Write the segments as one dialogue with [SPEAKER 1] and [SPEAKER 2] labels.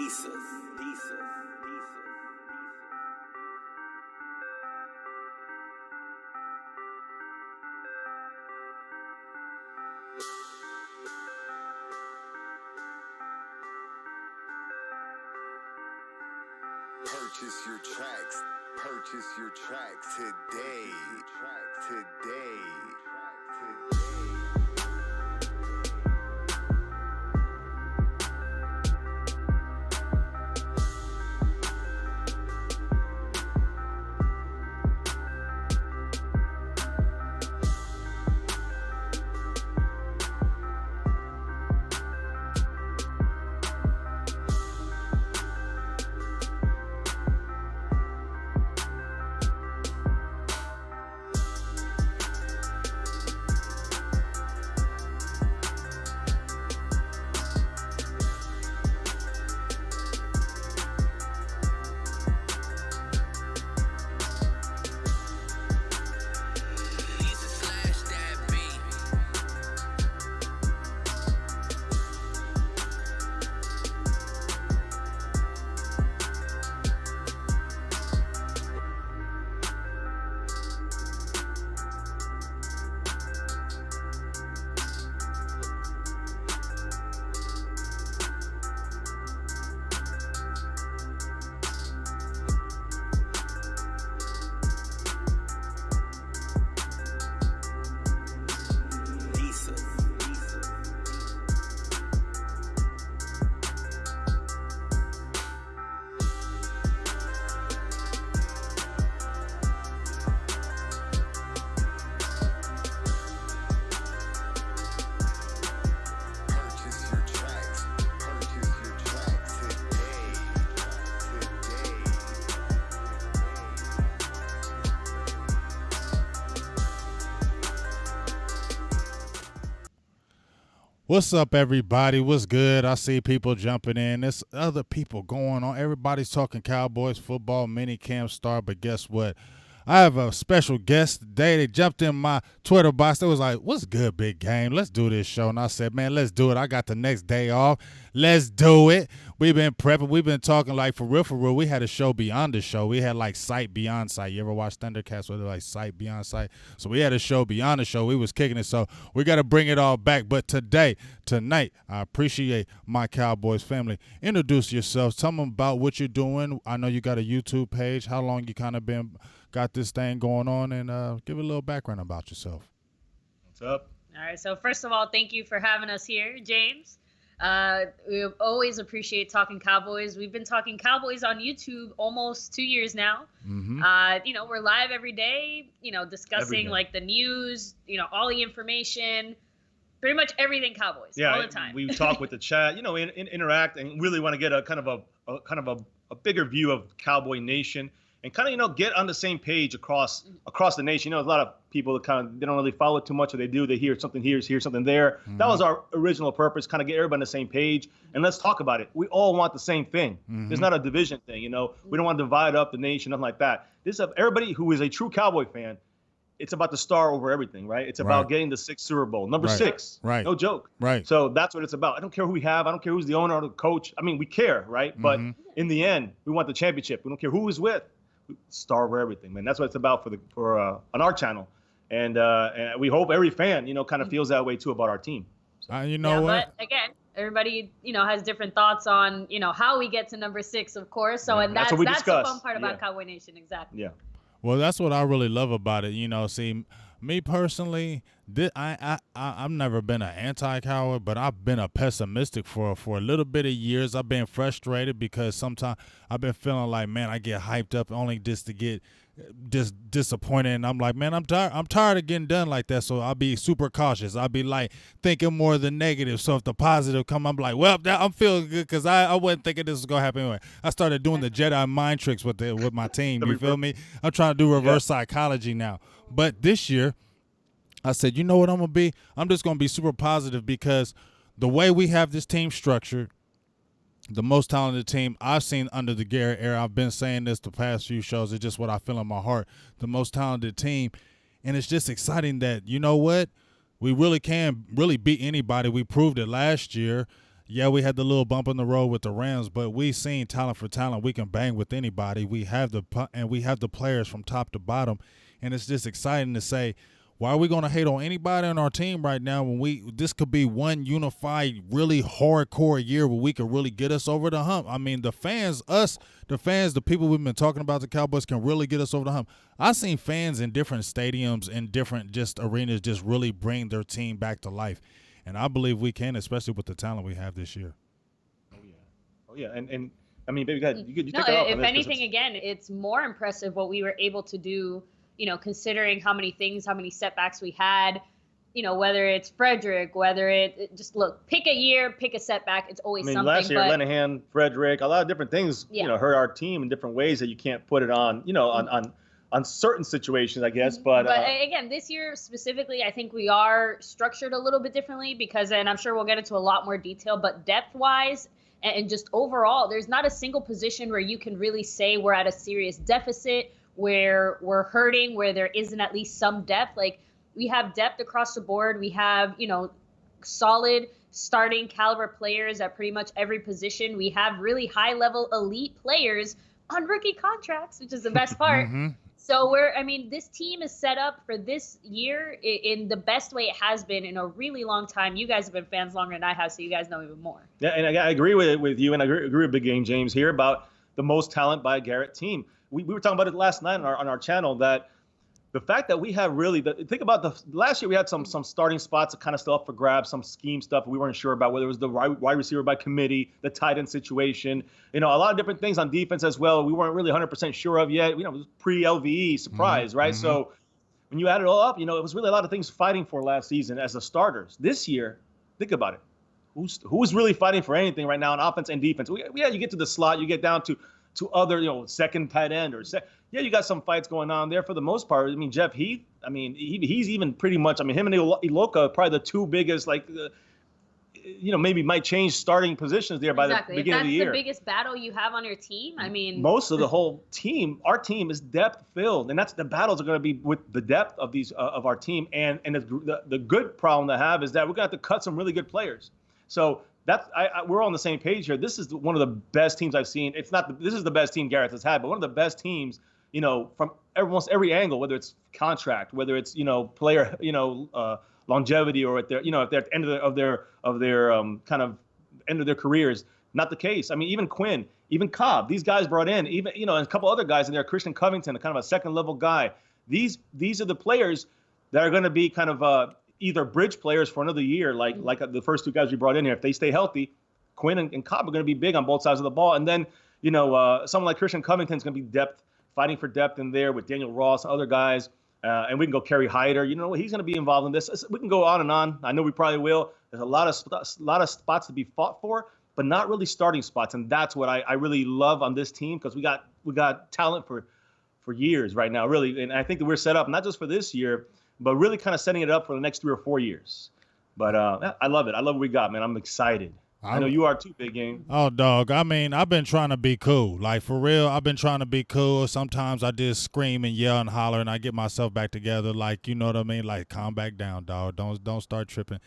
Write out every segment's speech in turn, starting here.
[SPEAKER 1] Purchase your tracks. Purchase your tracks today. Today.
[SPEAKER 2] What's up, everybody? What's good? I see people jumping in. There's other people going on. Everybody's talking Cowboys football, mini camp start, but guess what? I have a special guest today. They jumped in my Twitter box. They was like, what's good, big game? Let's do this show. And I said, man, let's do it. I got the next day off. Let's do it. We've been prepping. We've been talking like for real. We had a show beyond the show. We had like Sight Beyond Sight. You ever watch Thundercats where they're like Sight Beyond Sight? So we had a show beyond the show. We was kicking it. So we got to bring it all back. But tonight, I appreciate my Cowboys family. Introduce yourselves. Tell them about what you're doing. I know you got a YouTube page. How long you kind of got this thing going on, and give a little background about yourself.
[SPEAKER 3] What's up?
[SPEAKER 4] All right. So first of all, thank you for having us here, James. We always appreciate talking Cowboys. We've been talking Cowboys on YouTube almost 2 years now.
[SPEAKER 2] Mm-hmm.
[SPEAKER 4] We're live every day, discussing like the news, all the information, pretty much everything Cowboys all the time.
[SPEAKER 3] We talk with the chat, we interact and really want to get a kind of a bigger view of Cowboy Nation. And kind of, get on the same page across the nation. There's a lot of people that they don't really follow it too much, or they do. They hear something here, hear something there. Mm-hmm. That was our original purpose, kind of get everybody on the same page. And let's talk about it. We all want the same thing. Mm-hmm. There's not a division thing, We don't want to divide up the nation, nothing like that. This is everybody who is a true Cowboy fan. It's about the star over everything, right? It's about getting the 6th Super Bowl, number 6.
[SPEAKER 2] Right.
[SPEAKER 3] No joke.
[SPEAKER 2] Right.
[SPEAKER 3] So that's what it's about. I don't care who we have. I don't care who's the owner or the coach. I mean, we care, right? Mm-hmm. But in the end, we want the championship. We don't care who is with. Star over everything, man. That's what it's about for on our channel, and we hope every fan, kind of feels that way too about our team. So.
[SPEAKER 2] What?
[SPEAKER 4] But again, everybody, has different thoughts on, how we get to number 6, of course. So, and that's the fun part about Cowboy Nation, exactly.
[SPEAKER 3] Yeah.
[SPEAKER 2] Well, that's what I really love about it. See, me personally, I've never been an anti-Cowboy, but I've been a pessimistic for a little bit of years. I've been frustrated because sometimes I've been feeling like, man, I get hyped up only just to get disappointed, and I'm like, man, I'm tired of getting done like that. So I'll be super cautious. I'll be like thinking more of the negative. So if the positive come, I'm like, well, I'm feeling good because I wasn't thinking this was gonna happen anyway. I started doing the Jedi mind tricks with my team. You feel me? I'm trying to do reverse psychology now. But this year, I said, you know what I'm gonna be? I'm just gonna be super positive because the way we have this team structured, the most talented team I've seen under the Garrett era. I've been saying this the past few shows. It's just what I feel in my heart. The most talented team. And it's just exciting that, you know what? We really can really beat anybody. We proved it last year. Yeah, we had the little bump in the road with the Rams, but we seen talent for talent. We can bang with anybody. We have the players from top to bottom, and it's just exciting to say, why are we going to hate on anybody on our team right now when this could be one unified, really hardcore year where we could really get us over the hump? I mean, the fans, the people we've been talking about, the Cowboys, can really get us over the hump. I've seen fans in different stadiums and different just arenas just really bring their team back to life. And I believe we can, especially with the talent we have this year.
[SPEAKER 3] Oh yeah, and I mean, baby, go ahead. You
[SPEAKER 4] No,
[SPEAKER 3] take it off.
[SPEAKER 4] if anything, again, it's more impressive what we were able to do. Considering how many setbacks we had. Whether it's Frederick, whether it just pick a year, pick a setback. It's always something.
[SPEAKER 3] Last year, Lenahan, Frederick, a lot of different things, hurt our team in different ways that you can't put it on, on certain situations, I guess. But
[SPEAKER 4] again, this year specifically, I think we are structured a little bit differently because, and I'm sure we'll get into a lot more detail, but depth-wise and just overall, there's not a single position where you can really say we're at a serious deficit, where we're hurting, where there isn't at least some depth. Like, we have depth across the board. We have, solid starting caliber players at pretty much every position. We have really high-level elite players on rookie contracts, which is the best part.
[SPEAKER 2] Mm-hmm.
[SPEAKER 4] So this team is set up for this year in the best way it has been in a really long time. You guys have been fans longer than I have, so you guys know even more.
[SPEAKER 3] Yeah, and I agree with you, and I agree with Big Game James here about the most talent by a Garrett team. We were talking about it last night on our channel, that the fact that we have really think about the last year we had some starting spots that kind of still up for grabs, some scheme stuff we weren't sure about, whether it was the wide receiver by committee, the tight end situation, a lot of different things on defense as well. We weren't really 100% sure of yet. It was pre-LVE surprise, right?
[SPEAKER 2] Mm-hmm.
[SPEAKER 3] So when you add it all up, it was really a lot of things fighting for last season as the starters. This year, think about it. Who's really fighting for anything right now on offense and defense? You get to the slot, you get down to other, second tight end you got some fights going on there for the most part. I mean, Jeff Heath, he's even pretty much, him and Iloka, probably the two biggest, maybe might change starting positions there by the beginning of the year.
[SPEAKER 4] If that's the biggest battle you have on your team,
[SPEAKER 3] most of the whole team, our team is depth filled, and that's the battles are going to be with the depth of these of our team. And the good problem to have is that we're going to have to cut some really good players. So we're all on the same page here. This is one of the best teams I've seen. This is the best team Garrett has had, but one of the best teams, from almost every angle, whether it's contract, whether it's, player, longevity, or at their, at the end of their kind of end of their careers. Not the case. Even Quinn, even Cobb, these guys brought in, even, and a couple other guys in there, Christian Covington, a kind of a second level guy. These are the players that are going to be kind of either bridge players for another year, like the first two guys we brought in here. If they stay healthy, Quinn and Cobb are going to be big on both sides of the ball. And then, someone like Christian Covington is going to be fighting for depth in there with Daniel Ross, other guys. And we can go Kerry Hyder. He's going to be involved in this. We can go on and on. I know we probably will. There's a lot of spots to be fought for, but not really starting spots. And that's what I really love on this team, because we got talent for years right now, really. And I think that we're set up not just for this year, but really kind of setting it up for the next 3 or 4 years. But I love it. I love what we got, man. I'm excited. I know you are too, Big Game.
[SPEAKER 2] Oh, dog. I've been trying to be cool. Like, for real, I've been trying to be cool. Sometimes I just scream and yell and holler, and I get myself back together. Like, you know what I mean? Like, calm back down, dog. Don't start tripping.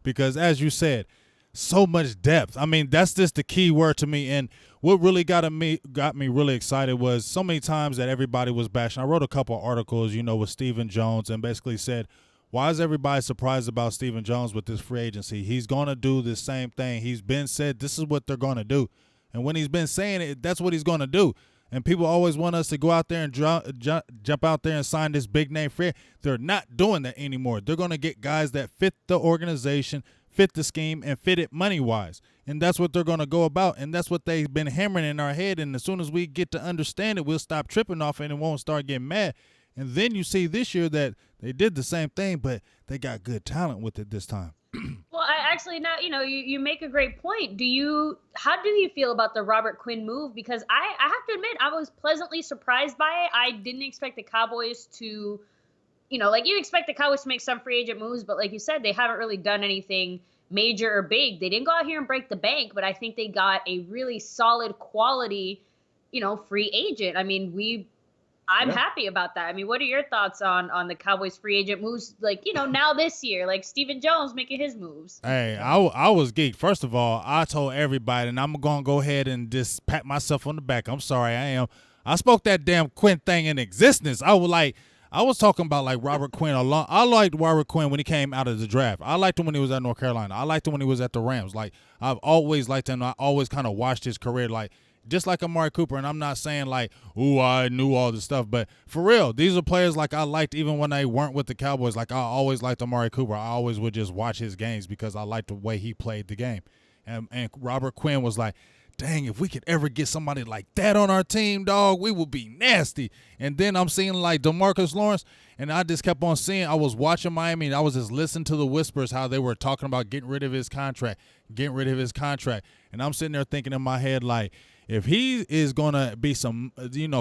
[SPEAKER 2] Because, as you said, so much depth. That's just the key word to me. And what really got me really excited was so many times that everybody was bashing. I wrote a couple of articles, with Stephen Jones, and basically said, why is everybody surprised about Stephen Jones with this free agency? He's going to do the same thing. He's been said this is what they're going to do. And when he's been saying it, that's what he's going to do. And people always want us to go out there and jump out there and sign this big name free. They're not doing that anymore. They're going to get guys that fit the organization, fit the scheme, and fit it money-wise. And that's what they're going to go about. And that's what they've been hammering in our head. And as soon as we get to understand it, we'll stop tripping off it and won't start getting mad. And then you see this year that they did the same thing, but they got good talent with it this time.
[SPEAKER 4] Well, you make a great point. How do you feel about the Robert Quinn move? Because I have to admit, I was pleasantly surprised by it. I didn't expect the Cowboys to, you expect the Cowboys to make some free agent moves, but like you said, they haven't really done anything major or big. They didn't go out here and break the bank, but I think they got a really solid quality, free agent. I'm happy about that. I mean, what are your thoughts on the Cowboys free agent moves? Like, now this year, like Stephen Jones making his moves.
[SPEAKER 2] Hey, I was geeked. First of all, I told everybody, and I'm going to go ahead and just pat myself on the back. I'm sorry, I am. I spoke that damn Quinn thing in existence. I was talking about like Robert Quinn a lot. I liked Robert Quinn when he came out of the draft. I liked him when he was at North Carolina. I liked him when he was at the Rams. Like, I've always liked him. I always kind of watched his career like just like Amari Cooper. And I'm not saying like, ooh, I knew all this stuff. But for real, these are players like I liked even when they weren't with the Cowboys. Like, I always liked Amari Cooper. I always would just watch his games because I liked the way he played the game. And Robert Quinn was like, dang, if we could ever get somebody like that on our team, dog, we would be nasty. And then I'm seeing like DeMarcus Lawrence, and I just kept on seeing. I was watching Miami, and I was just listening to the whispers how they were talking about getting rid of his contract. And I'm sitting there thinking in my head like, if he is going to be some,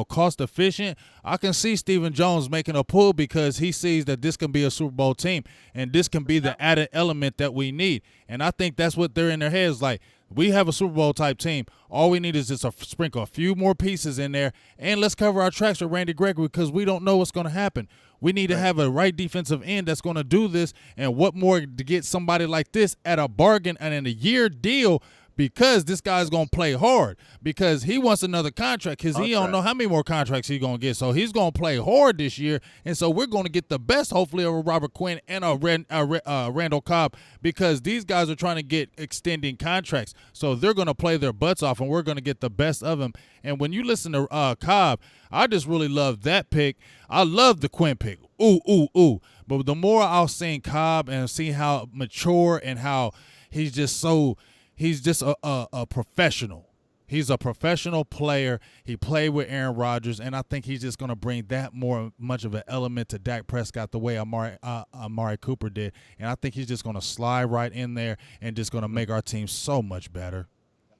[SPEAKER 2] cost efficient, I can see Stephen Jones making a pull because he sees that this can be a Super Bowl team and this can be the added element that we need. And I think that's what they're in their heads like. We have a Super Bowl type team. All we need is just sprinkle a few more pieces in there, and let's cover our tracks with Randy Gregory because we don't know what's going to happen. We need to have a right defensive end that's going to do this, and what more to get somebody like this at a bargain and in a year deal because this guy's going to play hard because he wants another contract because he don't know how many more contracts he's going to get. So he's going to play hard this year, and so we're going to get the best, hopefully, of Robert Quinn and Randall Cobb because these guys are trying to get extending contracts. So they're going to play their butts off, and we're going to get the best of them. And when you listen to Cobb, I just really love that pick. I love the Quinn pick. Ooh. But the more I'll see Cobb and see how mature and how he's just so – he's just a professional. He's a professional player. He played with Aaron Rodgers, and I think he's just going to bring that much of an element to Dak Prescott the way Amari Cooper did. And I think he's just going to slide right in there and just going to make our team so much better.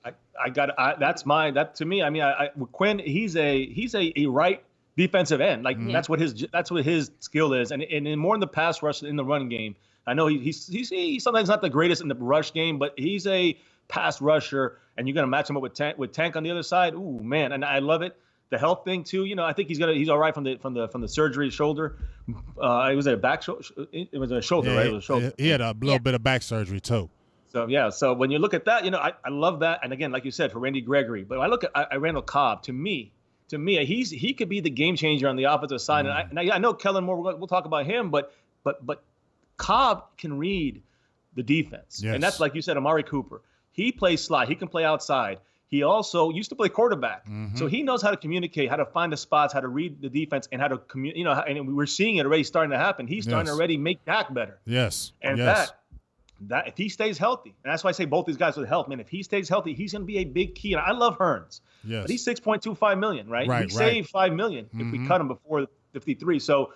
[SPEAKER 2] To me. I mean, Quinn, he's a right defensive end. Like that's what his skill is, and more in the pass rush in the run game. I know he's sometimes not the greatest in the rush game, but he's a pass rusher, and you're going to match him up with Tank on the other side. Ooh, man, and I love it. The health thing too. I think he's all right from the surgery shoulder. It was a back shoulder. It was a shoulder, right? It was a shoulder. He had a little bit of back surgery too.
[SPEAKER 3] So when you look at that, I love that. And again, like you said, for Randy Gregory, but I look at Randall Cobb. To me, he could be the game changer on the offensive side. And I know Kellen Moore. We'll talk about him, but Cobb can read the defense. Yes. And that's like you said, Amari Cooper. He plays slot. He can play outside. He also used to play quarterback. Mm-hmm. So he knows how to communicate, how to find the spots, how to read the defense, and how to and we're seeing it already starting to happen. He's starting to already make Dak better.
[SPEAKER 2] Yes.
[SPEAKER 3] And that if he stays healthy, and that's why I say both these guys with health, man, if he stays healthy, he's going to be a big key. And I love Hearns. Yes. But he's $6.25 million, right? We save $5 million if we cut him before 53. So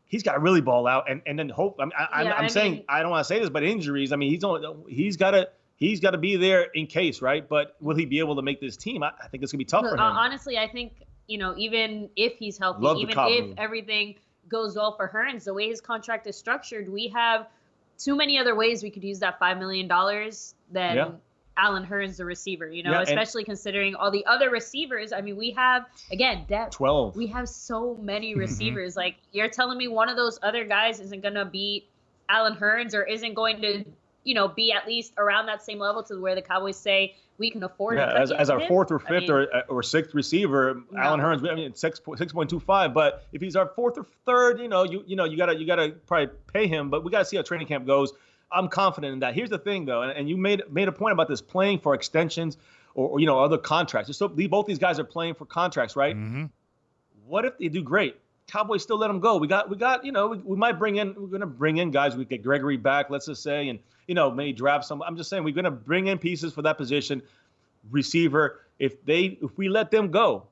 [SPEAKER 3] he's got to really ball out and then hope. I'm saying I don't want to say this, but injuries. I mean, he's got to be there in case, right? But will he be able to make this team? I think it's gonna be tough for him.
[SPEAKER 4] Honestly, I think even if he's healthy, even if everything goes well for Hearns, the way his contract is structured, we have too many other ways we could use that $5 million than Allen Hearns, the receiver, especially considering all the other receivers. I mean, we have, again, depth.
[SPEAKER 3] 12.
[SPEAKER 4] We have so many receivers. Like, you're telling me one of those other guys isn't going to beat Allen Hearns or isn't going to, be at least around that same level to where the Cowboys say we can afford it.
[SPEAKER 3] As our fourth or fifth or sixth receiver, Allen Hearns, 6.25. But if he's our fourth or third, you gotta probably pay him. But we gotta see how training camp goes. I'm confident in that. Here's the thing, though, and you made a point about this playing for extensions or other contracts. So both these guys are playing for contracts, right? Mm-hmm. What if they do great? Cowboys still let them go. We might we're going to bring in guys. We get Gregory back, let's just say, and maybe draft some. I'm just saying we're going to bring in pieces for that position, receiver. If we let them go,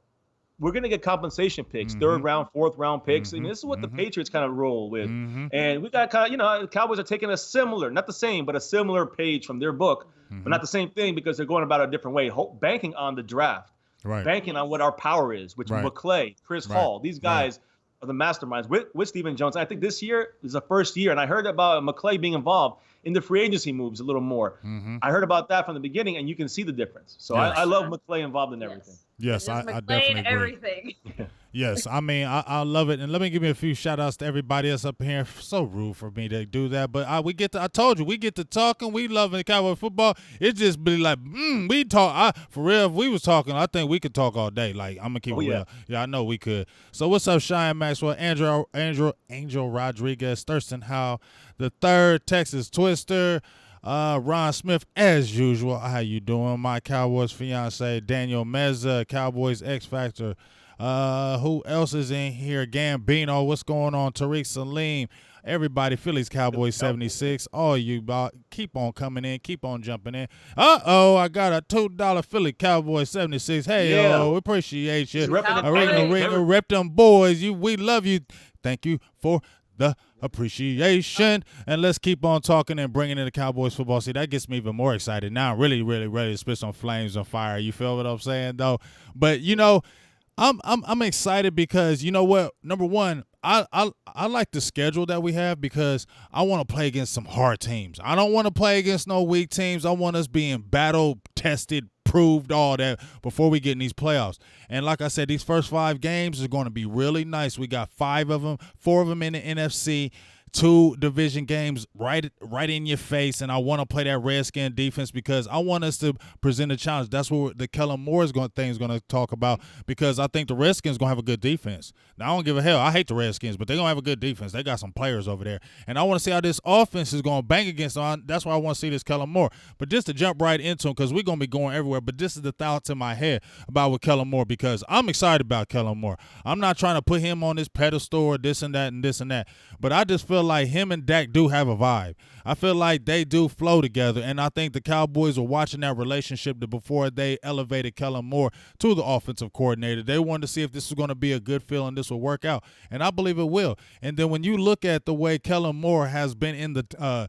[SPEAKER 3] we're going to get compensation picks, third round, fourth round picks. And this is what the Patriots kind of roll with. And we got the Cowboys are taking a similar, not the same, but a similar page from their book, but not the same thing because they're going about it a different way, banking on the draft, banking on what our power is, which is McClay, Chris Hall, these guys are the masterminds with Stephen Jones. I think this year is the first year, and I heard about McClay being involved in the free agency moves a little more. I heard about that from the beginning, and you can see the difference. So I love McClay involved in everything.
[SPEAKER 2] Yes, I definitely agree.
[SPEAKER 4] Everything.
[SPEAKER 2] Yes, I mean, I love it. And let me give me a few shout outs to everybody else up here. So rude for me to do that. But I told you, we get to talking. We loving Cowboy football. It just be like, we talk. For real, if we was talking, I think we could talk all day. Like, I'm going to keep it real. Yeah, I know we could. So what's up, Cheyenne Maxwell, Angel Rodriguez, Thurston Howe, the third Texas Twister, Ron Smith, as usual. How you doing? My Cowboys fiance, Daniel Meza, Cowboys X Factor. Who else is in here? Gambino, what's going on? Tariq Salim, everybody, Phillies Cowboys 76. All you keep on coming in, keep on jumping in. I got a $2 Philly Cowboys 76. Hey, we appreciate you. Rep them boys. We love you. Thank you for the appreciation. And let's keep on talking and bringing in the Cowboys football. See, that gets me even more excited. Now I'm really, really ready to spit some flames on fire. You feel what I'm saying, though? But, I'm excited because you know what? Number one, I like the schedule that we have because I want to play against some hard teams. I don't want to play against no weak teams. I want us being battle tested, proved, all that before we get in these playoffs. And like I said, these first 5 games are going to be really nice. We got 5 of them, 4 of them in the NFC. 2 division games right in your face, and I want to play that Redskin defense because I want us to present a challenge. That's what the Kellen Moore is going to talk about because I think the Redskins going to have a good defense. Now, I don't give a hell. I hate the Redskins, but they're going to have a good defense. They got some players over there, and I want to see how this offense is going to bang against them. That's why I want to see this Kellen Moore. But just to jump right into him because we're going to be going everywhere, but this is the thoughts in my head about with Kellen Moore because I'm excited about Kellen Moore. I'm not trying to put him on this pedestal or this and that and this and that, but I just feel like him and Dak do have a vibe. I feel like they do flow together, and I think the Cowboys are watching that relationship before they elevated Kellen Moore to the offensive coordinator. They wanted to see if this was going to be a good feel and this will work out, and I believe it will. And then when you look at the way Kellen Moore has been in the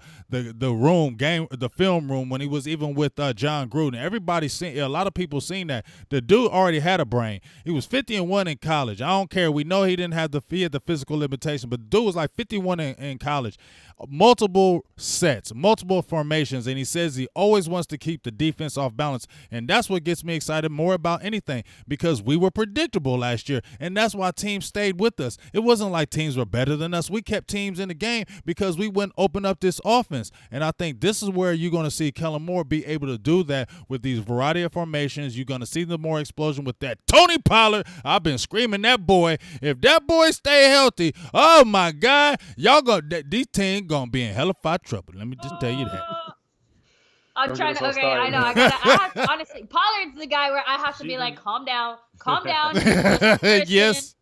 [SPEAKER 2] film room when he was even with John Gruden, a lot of people seen that the dude already had a brain. He was 50-1 in college. I don't care. We know he didn't have the physical limitation, but the dude was like 51 in college. Multiple sets, multiple formations, and he says he always wants to keep the defense off balance, and that's what gets me excited more about anything because we were predictable last year, and that's why teams stayed with us. It wasn't like teams were better than us. We kept teams in the game because we wouldn't open up this offense, and I think this is where you're going to see Kellen Moore be able to do that with these variety of formations. You're going to see the more explosion with that Tony Pollard. I've been screaming that boy. If that boy stay healthy, oh my God, y'all these teams gonna be in hellified trouble. Let me just tell you that.
[SPEAKER 4] I'm trying to. Okay, I know. I have to, honestly, Pollard's the guy where I have to be like, calm down.
[SPEAKER 2] Yes.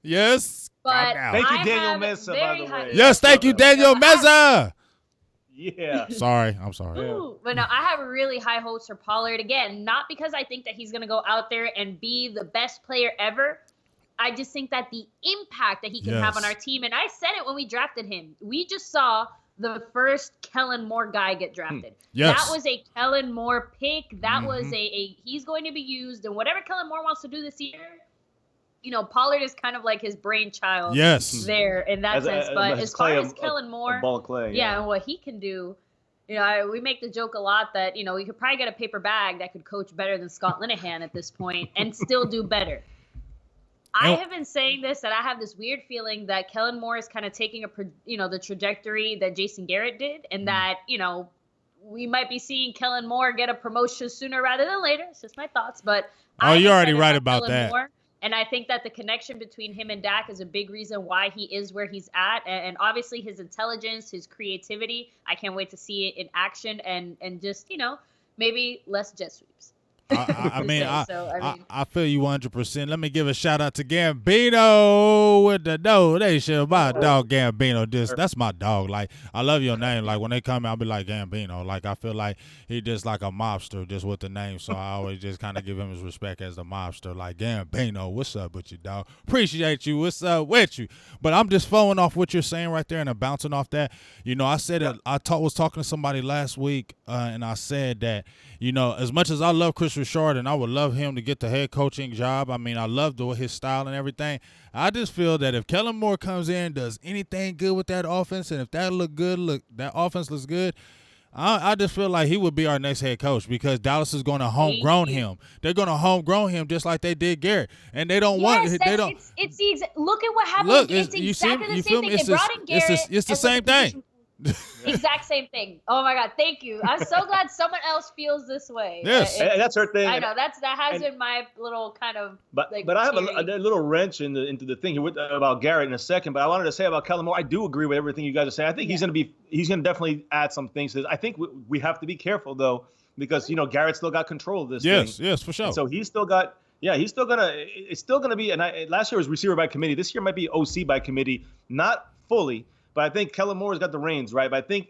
[SPEAKER 4] But
[SPEAKER 3] thank you, Daniel Meza, by the way.
[SPEAKER 2] Yes, thank you, Daniel Meza.
[SPEAKER 3] Yeah.
[SPEAKER 2] I'm sorry.
[SPEAKER 4] Ooh, but no, I have really high hopes for Pollard again. Not because I think that he's gonna go out there and be the best player ever. I just think that the impact that he can have on our team, and I said it when we drafted him. We just saw the first Kellen Moore guy get drafted.
[SPEAKER 2] Yes.
[SPEAKER 4] That was a Kellen Moore pick. That was he's going to be used. And whatever Kellen Moore wants to do this year, Pollard is kind of like his brainchild there in that sense. But as far as Kellen Moore,
[SPEAKER 3] ball of clay,
[SPEAKER 4] and what he can do, we make the joke a lot that, we could probably get a paper bag that could coach better than Scott Linehan at this point and still do better. I have been saying this, that I have this weird feeling that Kellen Moore is kind of taking the trajectory that Jason Garrett did, and that, we might be seeing Kellen Moore get a promotion sooner rather than later. It's just my thoughts, but
[SPEAKER 2] you're already right about
[SPEAKER 4] Kellen
[SPEAKER 2] that.
[SPEAKER 4] Moore, and I think that the connection between him and Dak is a big reason why he is where he's at, and obviously his intelligence, his creativity. I can't wait to see it in action, and just maybe less jet sweeps.
[SPEAKER 2] I feel you 100%. Let me give a shout out to Gambino with the donation. My dog Gambino. That's my dog. Like, I love your name. Like, when they come out, I'll be like Gambino. Like, I feel like he just like a mobster just with the name. So I always just kind of give him his respect as the mobster. Like, Gambino, what's up with you, dog? Appreciate you. What's up with you? But I'm just flowing off what you're saying right there and I'm bouncing off that. I said that was talking to somebody last week, and I said that, as much as I love Chris Richard and I would love him to get the head coaching job. I mean, I love his style and everything. I just feel that if Kellen Moore comes in, does anything good with that offense, and if that offense looks good, I just feel like he would be our next head coach because Dallas is going to homegrown him. They're going to homegrown him just like they did Garrett, and they don't want. They don't.
[SPEAKER 4] Look at what happened.
[SPEAKER 2] Look,
[SPEAKER 4] it's exactly the same thing. They brought in Garrett.
[SPEAKER 2] It's the same thing.
[SPEAKER 4] Exact same thing. Oh my God, thank you. I'm so glad someone else feels this way.
[SPEAKER 2] Yes,
[SPEAKER 3] that's her thing.
[SPEAKER 4] I know that has been my little kind of.
[SPEAKER 3] But I have a little wrench into the thing here about Garrett in a second. But I wanted to say about Kellen Moore, I do agree with everything you guys are saying. I think he's going to definitely add some things to this. I think we have to be careful though, because Garrett still got control of this thing.
[SPEAKER 2] Yes, for sure.
[SPEAKER 3] And so he's still got. Yeah, it's still gonna be. And last year was receiver by committee. This year might be OC by committee, not fully. But I think Kellen Moore's got the reins, right? But I think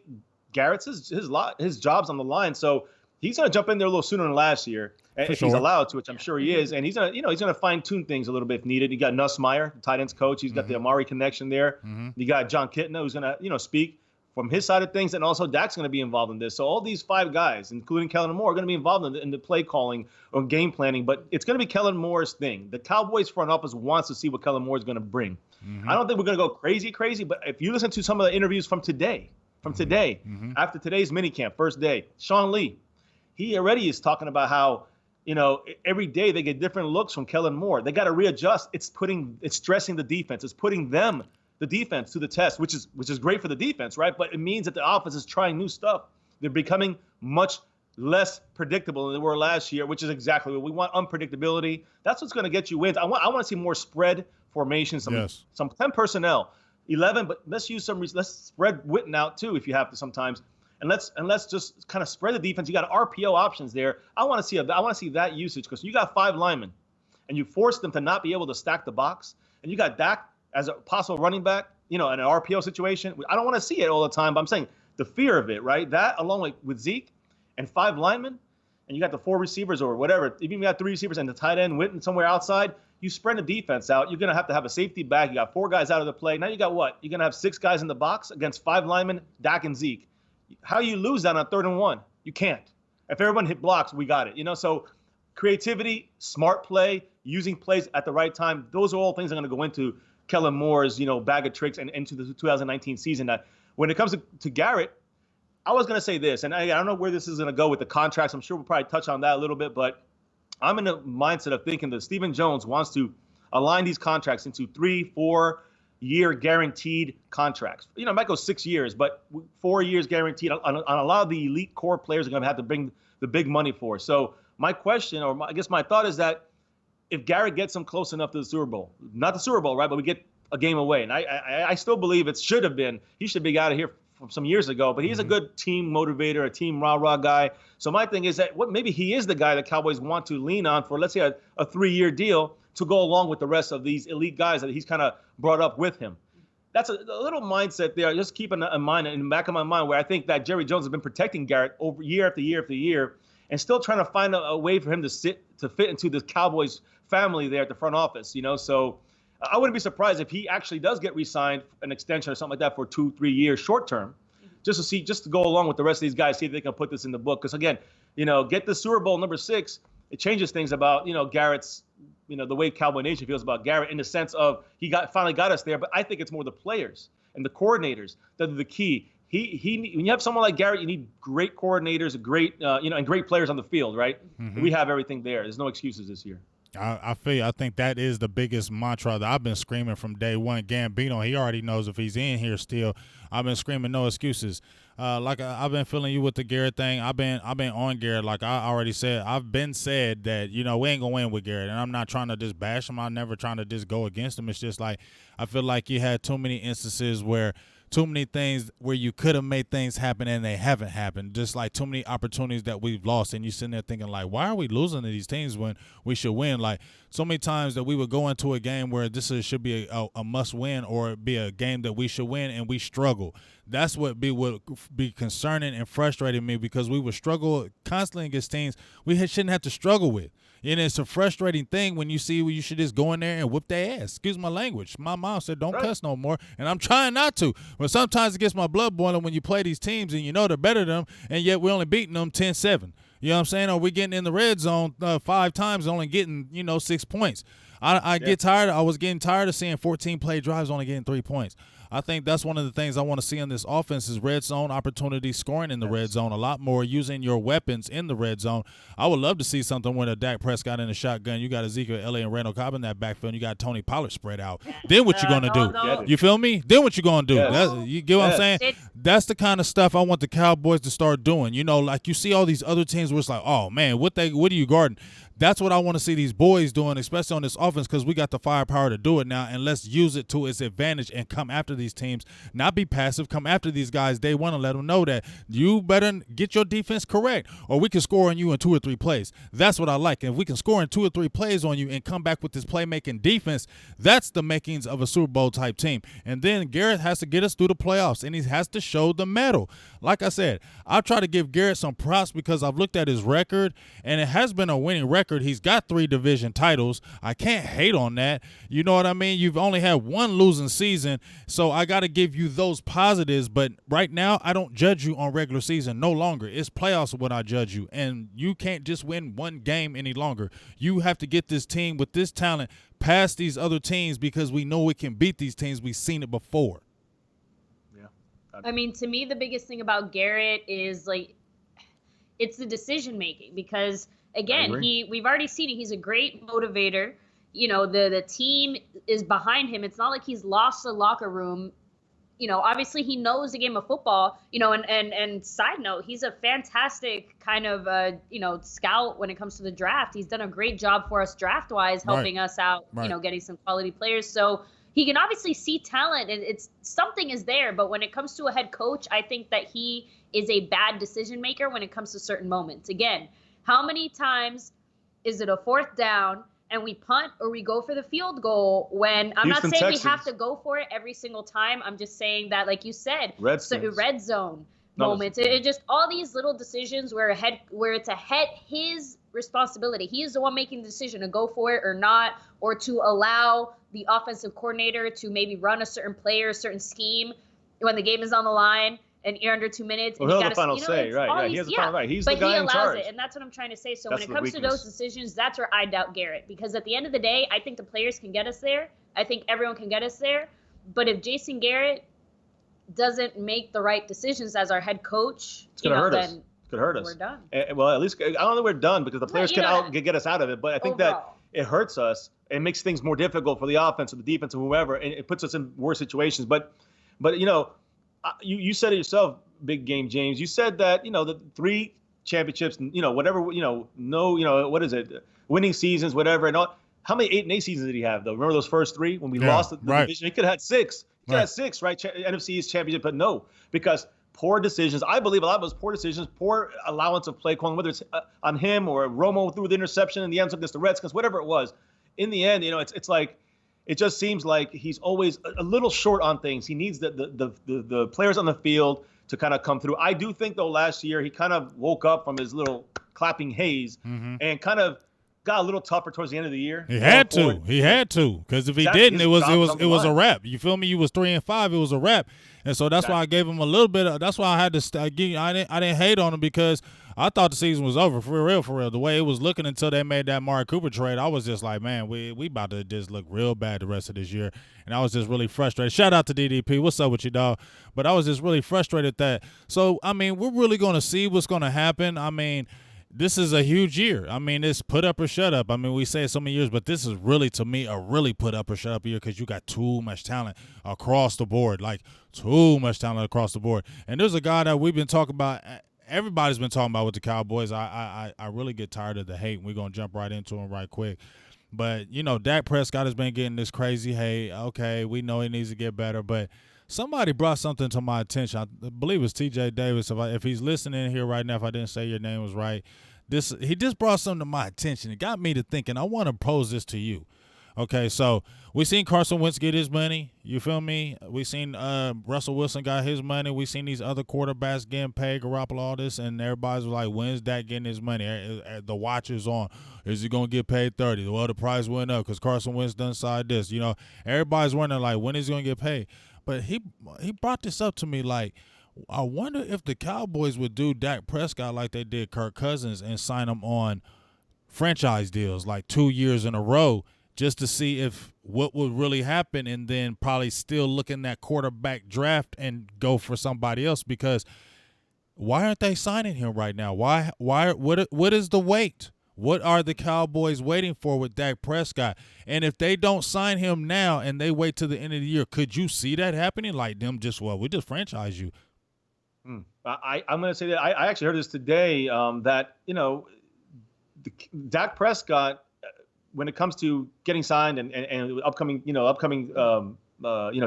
[SPEAKER 3] Garrett's his job's on the line, so he's going to jump in there a little sooner than last year if he's allowed to, which I'm sure he is. And he's going to fine tune things a little bit if needed. You got Nussmeier, the tight ends coach. He's got the Amari connection there. You got John Kitna, who's going to speak from his side of things, and also Dak's going to be involved in this. So all these 5 guys, including Kellen Moore, are going to be involved in the play calling or game planning. But it's going to be Kellen Moore's thing. The Cowboys front office wants to see what Kellen Moore is going to bring. I don't think we're going to go crazy, but if you listen to some of the interviews from today, after today's minicamp, first day, Sean Lee, he already is talking about how, every day they get different looks from Kellen Moore. They got to readjust. It's stressing the defense. It's putting the defense to the test, which is great for the defense, right? But it means that the offense is trying new stuff. They're becoming much less predictable than they were last year, which is exactly what we want. Unpredictability. That's what's going to get you wins. I want to see more spread formation, some 10 personnel, 11, but let's spread Witten out too if you have to sometimes. And let's just kind of spread the defense. You got RPO options there. I want to see that usage, because you got 5 linemen and you force them to not be able to stack the box, and you got Dak as a possible running back, in an RPO situation. I don't want to see it all the time, but I'm saying the fear of it, right? That along with Zeke and 5 linemen, and you got the 4 receivers or whatever, even if you got 3 receivers and the tight end Witten somewhere outside, you spread the defense out. You're going to have a safety back. You got 4 guys out of the play. Now you got what? You're going to have 6 guys in the box against 5 linemen, Dak and Zeke. How you lose that on 3rd and 1? You can't. If everyone hit blocks, we got it. So creativity, smart play, using plays at the right time, those are all things I'm going to go into Kellen Moore's, bag of tricks and into the 2019 season. That when it comes to Garrett, I was going to say this, and I don't know where this is going to go with the contracts. I'm sure we'll probably touch on that a little bit, but I'm in the mindset of thinking that Stephen Jones wants to align these contracts into 3-4-year guaranteed contracts. It might go 6 years, but 4 years guaranteed on a lot of the elite core players are going to have to bring the big money for. So my question, or I guess my thought is that if Garrett gets them close enough to the Super Bowl, not the Super Bowl, right, but we get a game away, and I still believe it should have been, he should be out of here from some years ago, but he's a good team motivator, a team rah-rah guy. So my thing is that maybe he is the guy that Cowboys want to lean on for, let's say, a 3-year deal to go along with the rest of these elite guys that he's kind of brought up with him. That's a little mindset there. Just keeping in mind, in the back of my mind, where I think that Jerry Jones has been protecting Garrett over year after year after year, and still trying to find a way for him to fit into the Cowboys family there at the front office. So I wouldn't be surprised if he actually does get re-signed, an extension or something like that for 2-3 years short term, just to go along with the rest of these guys, see if they can put this in the book. Because again, get the Super Bowl number 6, it changes things about Garrett's, the way Cowboy Nation feels about Garrett, in the sense of he finally got us there. But I think it's more the players and the coordinators that are the key. When you have someone like Garrett, you need great coordinators, and great players on the field, right? We have everything there. There's no excuses this year.
[SPEAKER 2] I think that is the biggest mantra that I've been screaming from day one. Gambino, he already knows if he's in here still. I've been screaming no excuses. I've been feeling you with the Garrett thing. I've been on Garrett. Like I already said, I've been said that, we ain't gonna win with Garrett. And I'm not trying to just bash him. I'm never trying to just go against him. It's just like I feel like you had too many instances where too many things where you could have made things happen and they haven't happened. Just like too many opportunities that we've lost, and you sitting there thinking like, why are we losing to these teams when we should win? Like so many times that we would go into a game where should be a must win, or be a game that we should win, and we struggle. That's what would be concerning and frustrating me, because we would struggle constantly against teams we shouldn't have to struggle with. And it's a frustrating thing when you see where you should just go in there and whip their ass. Excuse my language. My mom said don't cuss no more, and I'm trying not to. But sometimes it gets my blood boiling when you play these teams and they're better than them, and yet we're only beating them 10-7. You know what I'm saying? Or we getting in the red zone 5 times, only getting 6 points. I get tired. I was getting tired of seeing 14-play drives only getting 3 points. I think that's one of the things I want to see in this offense is red zone opportunity, scoring in the red zone a lot more, using your weapons in the red zone. I would love to see something when a Dak Prescott in the shotgun. You got Ezekiel Elliott and Randall Cobb in that backfield. And you got Tony Pollard spread out. Then what you gonna do?
[SPEAKER 4] No.
[SPEAKER 2] You feel me? Then what you gonna do? You get what I'm saying? That's the kind of stuff I want the Cowboys to start doing. You know, like you see all these other teams where it's like, oh man, what are you guarding? That's what I want to see these boys doing, especially on this offense, because we got the firepower to do it now, and let's use it to its advantage and come after these teams. Not be passive. Come after these guys. They want to let them know that you better get your defense correct, or we can score on you in 2 or 3 plays. That's what I like. And if we can score in 2 or 3 plays on you and come back with this playmaking defense, that's the makings of a Super Bowl type team. And then Garrett has to get us through the playoffs, and he has to show the medal. Like I said, I try to give Garrett some props because I've looked at his record, and it has been a winning record. He's got 3 division titles. I can't hate on that. You know what I mean? You've only had 1 losing season, so I got to give you those positives. But right now, I don't judge you on regular season no longer. It's playoffs when I judge you, and you can't just win 1 game any longer. You have to get this team with this talent past these other teams because we know we can beat these teams. We've seen it before.
[SPEAKER 3] Yeah.
[SPEAKER 4] I mean, to me, the biggest thing about Garrett is like it's the decision making because again, we've already seen it. He's a great motivator. You know, the team is behind him. It's not like he's lost the locker room. You know, obviously he knows the game of football, you know, and side note, he's a fantastic kind of, scout when it comes to the draft. He's done a great job for us draft wise, helping us out, you know, getting some quality players. So he can obviously see talent and it's something is there. But when it comes to a head coach, I think that he is a bad decision maker when it comes to certain moments. Again, how many times is it a 4th down and we punt or we go for the field goal when I'm not saying we have to go for it every single time. I'm just saying that, like you said, red zone moments. It just all these little decisions where it's his responsibility. He is the one making the decision to go for it or not, or to allow the offensive coordinator to maybe run a certain play or a certain scheme when the game is on the line. And you're under 2 minutes.
[SPEAKER 3] Well, he'll have the final say, right? Yeah, he has the final right. He's the guy in charge. But he allows it, and that's what I'm trying to say. So when it comes to those decisions, that's where I doubt Garrett. Because at the end of the day, I think the players can get us there. I think everyone can get us there. But if Jason Garrett doesn't make the right decisions as our head coach, it's going to hurt us. It could hurt us.
[SPEAKER 4] We're done.
[SPEAKER 3] Well, at least I don't know we're done because the players can get us out of it. But I think that it hurts us. It makes things more difficult for the offense or the defense or whoever, and it puts us in worse situations. But you know, you said it yourself, Big Game James. You said that, you know, the 3 championships, you know, whatever, you know, what is it? Winning seasons, whatever. And all. How many 8-8 seasons did he have, though? Remember those first 3 when we lost the division? He could have had 6. He could have had 6, right? NFC East championship, but no, because poor decisions. I believe a lot of those poor decisions, poor allowance of play calling, whether it's on him or Romo threw the interception in the end zone against the Redskins, whatever it was. In the end, you know, it's like, it just seems like he's always a little short on things. He needs the players on the field to kind of come through. I do think, though, last year he kind of woke up from his little clapping haze and kind of got a little tougher towards the end of the year.
[SPEAKER 2] He had to. Because if he didn't, it was a wrap. You feel me? You was 3-5. It was a wrap. And so that's why I gave him a little bit of. That's why I had to. I didn't hate on him because I thought the season was over for real. The way it was looking until they made that Amari Cooper trade, I was just like, man, we about to just look real bad the rest of this year. And I was just really frustrated. Shout out to DDP. What's up with you, dog? But I was just really frustrated that. So, I mean, we're really going to see what's going to happen. I mean, this is a huge year. I mean, it's put up or shut up. I mean, we say it so many years, but this is really, to me, a really put up or shut up year because you got too much talent across the board, like too much talent across the board. And there's a guy that we've been talking about. Everybody's been talking about with the Cowboys. I really get tired of the hate, and we're going to jump right into him right quick. But, you know, Dak Prescott has been getting this crazy hate. Okay, we know he needs to get better, but somebody brought something to my attention. I believe it's TJ Davis. If he's listening here right now, if I didn't say your name was right, he just brought something to my attention. It got me to thinking. I want to pose this to you. Okay, so we seen Carson Wentz get his money. You feel me? We seen Russell Wilson got his money. We seen these other quarterbacks getting paid, Garoppolo, all this, and everybody's like, when's Dak getting his money? The watch is on. Is he going to get paid 30? Well, the price went up because Carson Wentz done side this. You know, everybody's wondering, like, when is he going to get paid? But he brought this up to me, like, I wonder if the Cowboys would do Dak Prescott like they did Kirk Cousins and sign him on franchise deals, like 2 years in a row, just to see if what would really happen, and then probably still look in that quarterback draft and go for somebody else. Because why aren't they signing him right now? What is the wait? What are the Cowboys waiting for with Dak Prescott? And if they don't sign him now and they wait till the end of the year, could you see that happening? Like them just, we just franchise you.
[SPEAKER 3] I'm going to say that I actually heard this today, that, Dak Prescott, when it comes to getting signed and upcoming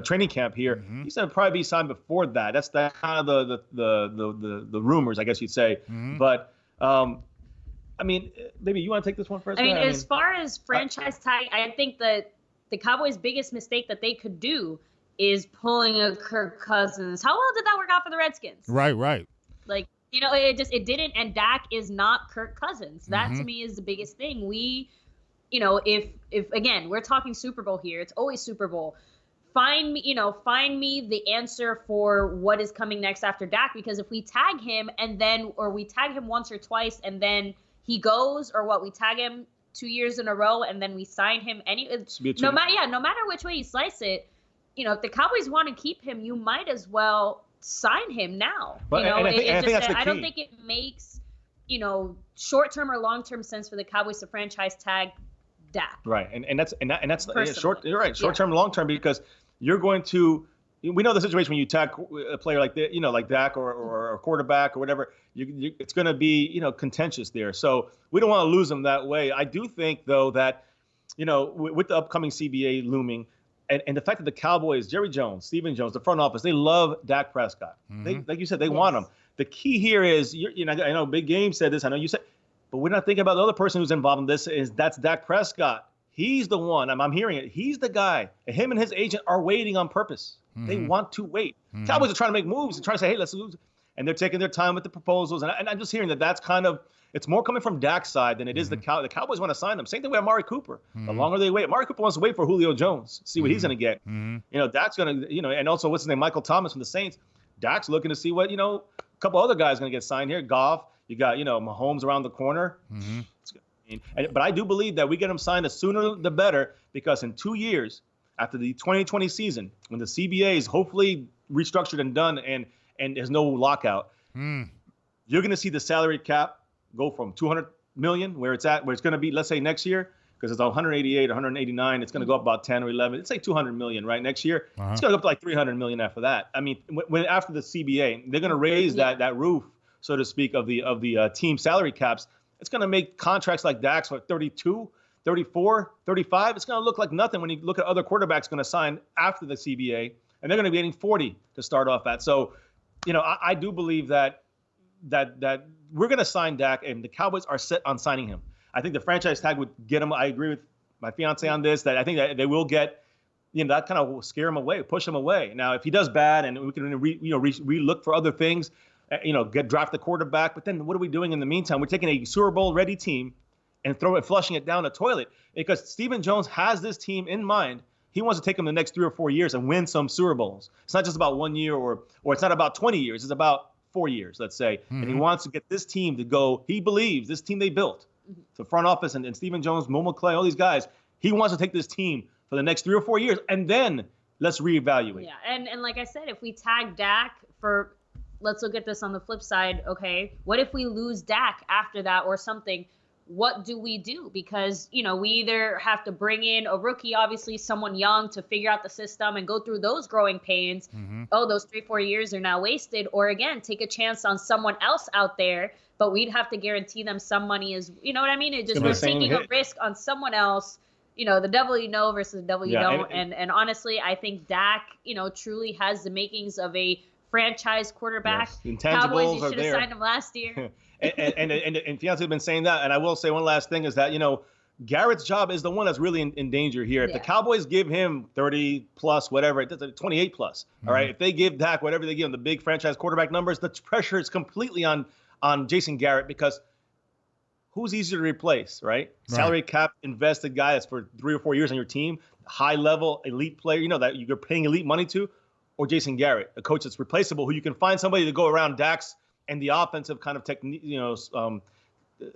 [SPEAKER 3] training camp here, he's going to probably be signed before that. That's that kind of the rumors, I guess you'd say. But maybe you want to take this one first?
[SPEAKER 4] As far as franchise tag, I think that the Cowboys' biggest mistake that they could do is pulling a Kirk Cousins. How well did that work out for the Redskins?
[SPEAKER 2] Right.
[SPEAKER 4] Like, it didn't. And Dak is not Kirk Cousins. That to me is the biggest thing. We, if again, we're talking Super Bowl here, it's always Super Bowl. Find me the answer for what is coming next after Dak, because if we tag him or we tag him once or twice and then he goes, or we tag him 2 years in a row and then we sign him no matter which way you slice it, if the Cowboys want to keep him, you might as well sign him now.
[SPEAKER 3] But I think that's the key.
[SPEAKER 4] I don't think it makes, short-term or long-term sense for the Cowboys to franchise tag Dak.
[SPEAKER 3] Right, and that's short. You're right, short-term, long-term, because you're going to. We know the situation when you tag a player like that, like Dak or a quarterback or whatever. It's going to be contentious there. So we don't want to lose them that way. I do think though that with the upcoming CBA looming. And the fact that the Cowboys, Jerry Jones, Stephen Jones, the front office, they love Dak Prescott. They, like you said, they want him. The key here is, I know Big Game said this. I know you said, but we're not thinking about the other person who's involved in this. That's Dak Prescott. He's the one. I'm hearing it. He's the guy. Him and his agent are waiting on purpose. They want to wait. Cowboys are trying to make moves and trying to say, hey, let's lose. And they're taking their time with the proposals. And I'm just hearing that's kind of. It's more coming from Dak's side than it is the Cowboys want to sign him. Same thing with Amari Cooper. The longer they wait, Amari Cooper wants to wait for Julio Jones, see what he's going to get. Dak's going to, and also what's his name, Michael Thomas from the Saints. Dak's looking to see what, a couple other guys going to get signed here. Goff, you got, Mahomes around the corner. But I do believe that we get him signed the sooner the better, because in 2 years after the 2020 season, when the CBA is hopefully restructured and done and there's no lockout, you're going to see the salary cap go from $200 million, where it's going to be, let's say next year, because it's 188, 189, it's going to go up about 10 or 11. Let's say $200 million, right? Next year, it's going to go up to like $300 million after that. I mean, when after the CBA, they're going to raise that roof, so to speak, of the team salary caps. It's going to make contracts like Dak's for 32, 34, 35. It's going to look like nothing when you look at other quarterbacks going to sign after the CBA, and they're going to be getting 40 to start off at. So, I do believe that we're going to sign Dak, and the Cowboys are set on signing him. I think the franchise tag would get him. I agree with my fiance on this, that I think that they will get, that kind of will scare him away, push him away. Now, if he does bad and we can re-look for other things, draft the quarterback. But then what are we doing in the meantime? We're taking a Super Bowl ready team and flushing it down the toilet, because Stephen Jones has this team in mind. He wants to take them the next 3 or 4 years and win some Super Bowls. It's not just about 1 year or it's not about 20 years. It's about 4 years, let's say. And he wants to get this team to go. He believes this team they built, the front office and Stephen Jones, Momo Clay, all these guys. He wants to take this team for the next 3 or 4 years, and then let's reevaluate.
[SPEAKER 4] Yeah, and like I said, if we tag Dak for, let's look at this on the flip side. Okay, what if we lose Dak after that or something? What do we do? Because, we either have to bring in a rookie, obviously someone young, to figure out the system and go through those growing pains. Oh, those 3-4 years are now wasted. Or again, take a chance on someone else out there, but we'd have to guarantee them some money you know what I mean? It just, we're taking a risk on someone else, the devil you know versus the devil you don't. And honestly, I think Dak, truly has the makings of a franchise quarterback.
[SPEAKER 3] Yes.
[SPEAKER 4] Cowboys, you should have signed him last year.
[SPEAKER 3] and fiance has been saying that. And I will say one last thing is that, Garrett's job is the one that's really in danger here. If the Cowboys give him 30 plus, whatever, 28 plus, all right, if they give Dak whatever they give him, the big franchise quarterback numbers, the pressure is completely on Jason Garrett, because who's easier to replace, right? Salary cap invested guy that's for 3 or 4 years on your team, high level elite player, that you're paying elite money to, or Jason Garrett, a coach that's replaceable, who you can find somebody to go around Dak's and the offensive kind of technique,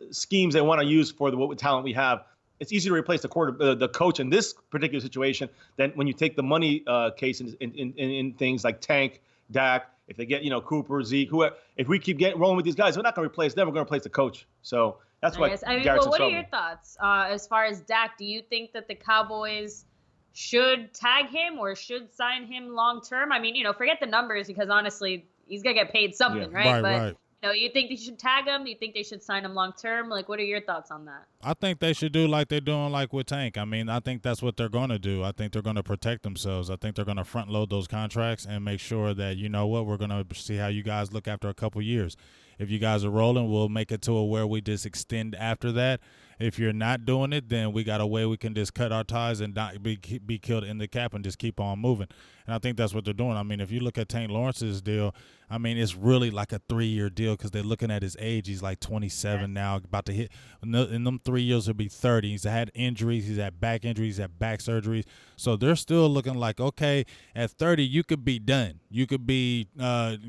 [SPEAKER 3] schemes they want to use for what talent we have. it's easier to replace the coach in this particular situation than when you take the money case in things like Tank, Dak. If they get, Cooper, Zeke, whoever, if we keep rolling with these guys, we're not going to replace them. We're going to replace the coach. So that's why.
[SPEAKER 4] What are your thoughts as far as Dak? Do you think that the Cowboys should tag him or should sign him long term? I mean, forget the numbers because honestly, he's gonna get paid something, right?
[SPEAKER 2] Right.
[SPEAKER 4] You think they should tag him? Do you think they should sign him long term? Like, what are your thoughts on that?
[SPEAKER 2] I think they should do like they're doing like with Tank. I mean, I think that's what they're going to do. I think they're going to protect themselves. I think they're going to front load those contracts and make sure that, we're going to see how you guys look after a couple years. If you guys are rolling, we'll make it to where we just extend after that. If you're not doing it, then we got a way we can just cut our ties and not be killed in the cap and just keep on moving. And I think that's what they're doing. I mean, if you look at Tank Lawrence's deal, I mean, it's really like a 3-year deal because they're looking at his age. He's like 27 now, about to hit. In them 3 years, he'll be 30. He's had injuries. He's had back injuries. He's had back surgeries. So they're still looking like, okay, at 30, you could be done. You could be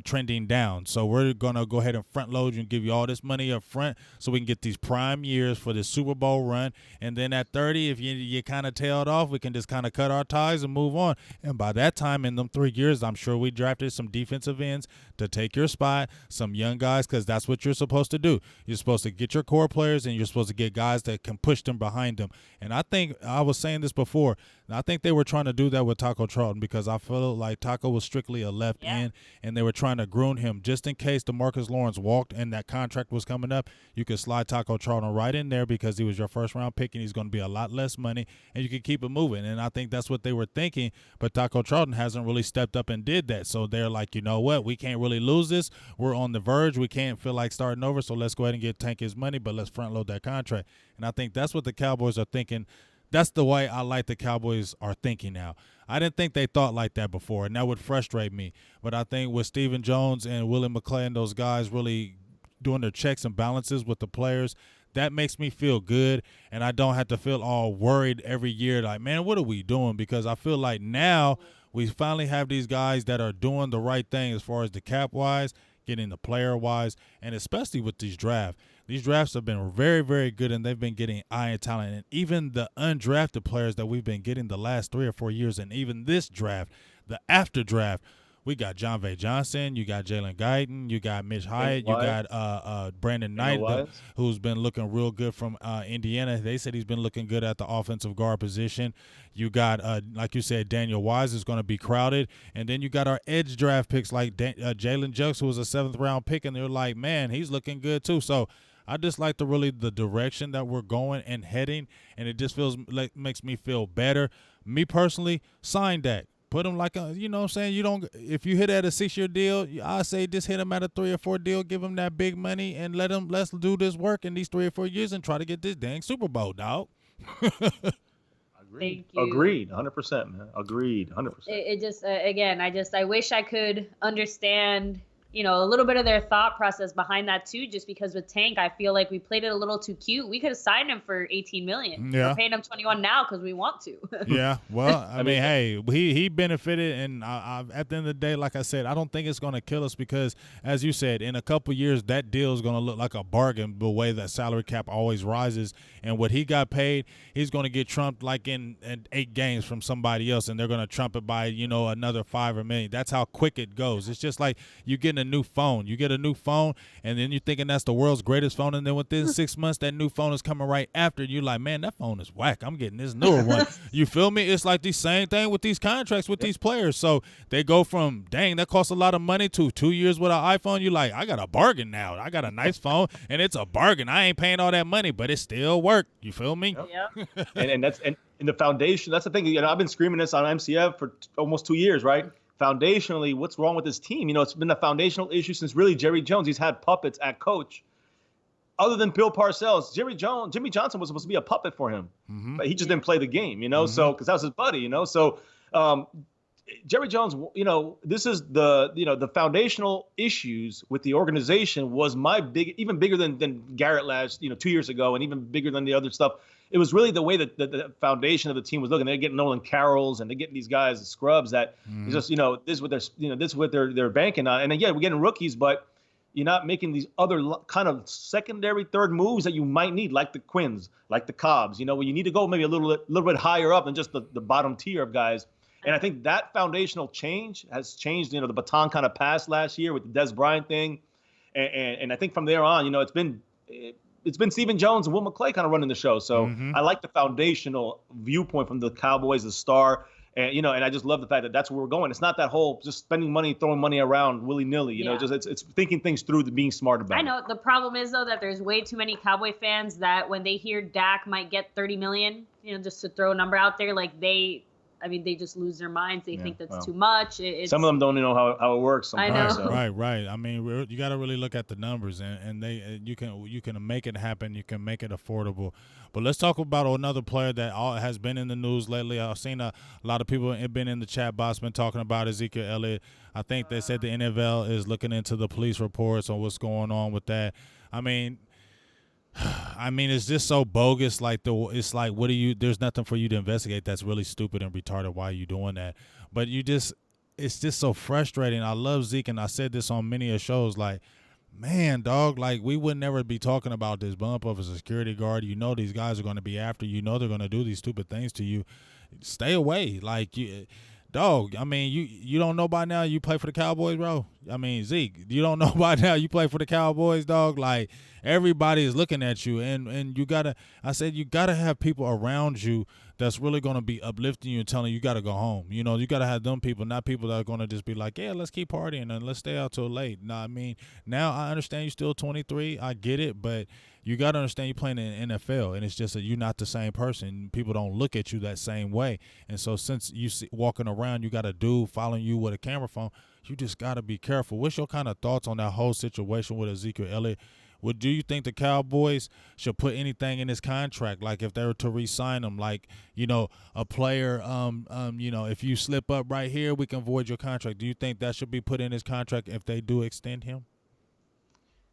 [SPEAKER 2] trending down. So we're going to go ahead and front load you and give you all this money up front so we can get these prime years for this Super Bowl run. And then at 30, if you kind of tailed off, we can just kind of cut our ties and move on. And by that time, in them 3 years, I'm sure we drafted some defensive ends to take your spot, some young guys, because that's what you're supposed to do. You're supposed to get your core players, and you're supposed to get guys that can push them behind them. And I think I was saying this before. I think they were trying to do that with Taco Charlton because I feel like Taco was strictly a left end, and they were trying to groom him just in case DeMarcus Lawrence walked and that contract was coming up. You could slide Taco Charlton right in there because he was your first-round pick, and he's going to be a lot less money, and you can keep it moving. And I think that's what they were thinking, but Taco Charlton hasn't really stepped up and did that. So they're like, you know what? We can't really lose this. We're on the verge. We can't feel like starting over, so let's go ahead and get Tank his money, but let's front-load that contract. And I think that's what the Cowboys are thinking. That's the way I like the Cowboys are thinking now. I didn't think they thought like that before, and that would frustrate me. But I think with Stephen Jones and Willie McClay and those guys really doing their checks and balances with the players, that makes me feel good, and I don't have to feel all worried every year like, man, what are we doing? Because I feel like now we finally have these guys that are doing the right thing as far as the cap-wise, getting the player-wise, and especially with these drafts. These drafts have been very, very good, and they've been getting iron talent. And even the undrafted players that we've been getting the last 3 or 4 years, and even this draft, the after draft, we got John V. Johnson, you got Jalen Guyton, you got Mitch Hyatt, you got Brandon Knight, who's been looking real good from Indiana. They said he's been looking good at the offensive guard position. You got, like you said, Daniel Wise is going to be crowded. And then you got our edge draft picks like Jalen Jux, who was a 7th-round pick, and they're like, man, he's looking good too. So I just like the direction that we're going and heading, and it just feels like makes me feel better. Me personally, sign Dak. Put him like a, you know what I'm saying? If you hit at a 6-year deal, I say just hit him at a 3 or 4 deal, give him that big money, and let's do this work in these 3 or 4 years and try to get this dang Super Bowl, dog.
[SPEAKER 3] Agreed. Agreed. 100%, man. Agreed. 100%.
[SPEAKER 4] It just, again, I wish I could understand, a little bit of their thought process behind that too, just because with Tank, I feel like we played it a little too cute. We could have signed him for $18 million.
[SPEAKER 2] Yeah.
[SPEAKER 4] We're paying him $21 now because we want to.
[SPEAKER 2] Yeah. Well, I mean, hey, he benefited, and I at the end of the day, like I said, I don't think it's going to kill us because, as you said, in a couple years, that deal is going to look like a bargain the way that salary cap always rises. And what he got paid, he's going to get trumped like in 8 games from somebody else, and they're going to trump it by, another 5 or million. That's how quick it goes. It's just like you getting a new phone. You get a new phone, and then you're thinking that's the world's greatest phone, and then within 6 months, that new phone is coming right after. You're like, man, that phone is whack. I'm getting this newer one. You feel me? It's like the same thing with these contracts with these players. So they go from, dang, that costs a lot of money to 2 years with an iPhone. You're like, I got a bargain now. I got a nice phone, and it's a bargain. I ain't paying all that money, but it still worked. You feel me?
[SPEAKER 3] Yep. and that's and the foundation. That's the thing. I've been screaming this on MCF for almost 2 years, right? Foundationally, what's wrong with this team? It's been a foundational issue since really Jerry Jones. He's had puppets at coach. Other than Bill Parcells, Jimmy Johnson was supposed to be a puppet for him, but he just didn't play the game, So because that was his buddy, So Jerry Jones, this is the foundational issues with the organization was even bigger than Garrett last 2 years ago, and even bigger than the other stuff. It was really the way that the foundation of the team was looking. They're getting Nolan Carrolls, and they're getting these guys, the scrubs that just, this is what they're banking on. And then, we're getting rookies, but, you're not making these other kind of secondary, third moves that you might need, like the Quins, like the Cobbs, where you need to go maybe a little bit higher up than just the bottom tier of guys. And I think that foundational change has changed, the baton kind of passed last year with the Des Bryant thing. And I think from there on, it's been Stephen Jones and Will McClay kind of running the show. So I like the foundational viewpoint from the Cowboys, the star. And, and I just love the fact that that's where we're going. It's not that whole just spending money, throwing money around willy-nilly, it's thinking things through, being smart about it.
[SPEAKER 4] I know. The problem is, though, that there's way too many Cowboy fans that when they hear Dak might get $30 million, just to throw a number out there, like they just lose their minds. They think that's too much.
[SPEAKER 3] Some of them don't even know how it works sometimes.
[SPEAKER 4] I know.
[SPEAKER 3] So.
[SPEAKER 2] Right. I mean, you got to really look at the numbers, and you can make it happen. You can make it affordable. But let's talk about another player that has been in the news lately. I've seen a lot of people have been in the chat box been talking about Ezekiel Elliott. I think they said the NFL is looking into the police reports on what's going on with that. I mean, it's just so bogus. It's like, what do you? There's nothing for you to investigate. That's really stupid and retarded. Why are you doing that? But it's just so frustrating. I love Zeke, and I said this on many of shows. Like, man, dog, like we would never be talking about this bump of a security guard. These guys are going to be after you. They're going to do these stupid things to you. Stay away. Like, dog, you don't know by now you play for the Cowboys, bro? Zeke, you don't know by now you play for the Cowboys, dog? Like, everybody is looking at you, and you got to have people around you that's really going to be uplifting you and telling you got to go home. You got to have them people, not people that are going to just be like, yeah, let's keep partying and let's stay out till late. No, now I understand you're still 23. I get it, but you got to understand you're playing in the NFL, and it's just that you're not the same person. People don't look at you that same way. And so since you walking around, you got a dude following you with a camera phone, you just got to be careful. What's your kind of thoughts on that whole situation with Ezekiel Elliott? Do you think the Cowboys should put anything in his contract, like if they were to re-sign him, like, a player, if you slip up right here, we can void your contract. Do you think that should be put in his contract if they do extend him?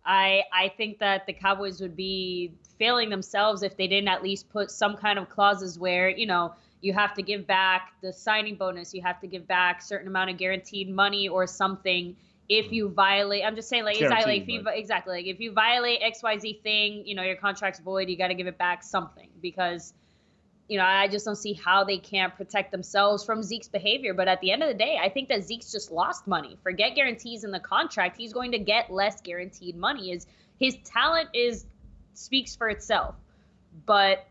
[SPEAKER 4] I think that the Cowboys would be failing themselves if they didn't at least put some kind of clauses where, you have to give back the signing bonus, you have to give back a certain amount of guaranteed money or something. If you violate, I'm just saying, like, if you violate XYZ thing, your contract's void, you got to give it back something, because, I just don't see how they can't protect themselves from Zeke's behavior. But at the end of the day, I think that Zeke's just lost money. Forget guarantees in the contract. He's going to get less guaranteed money. His talent speaks for itself. But,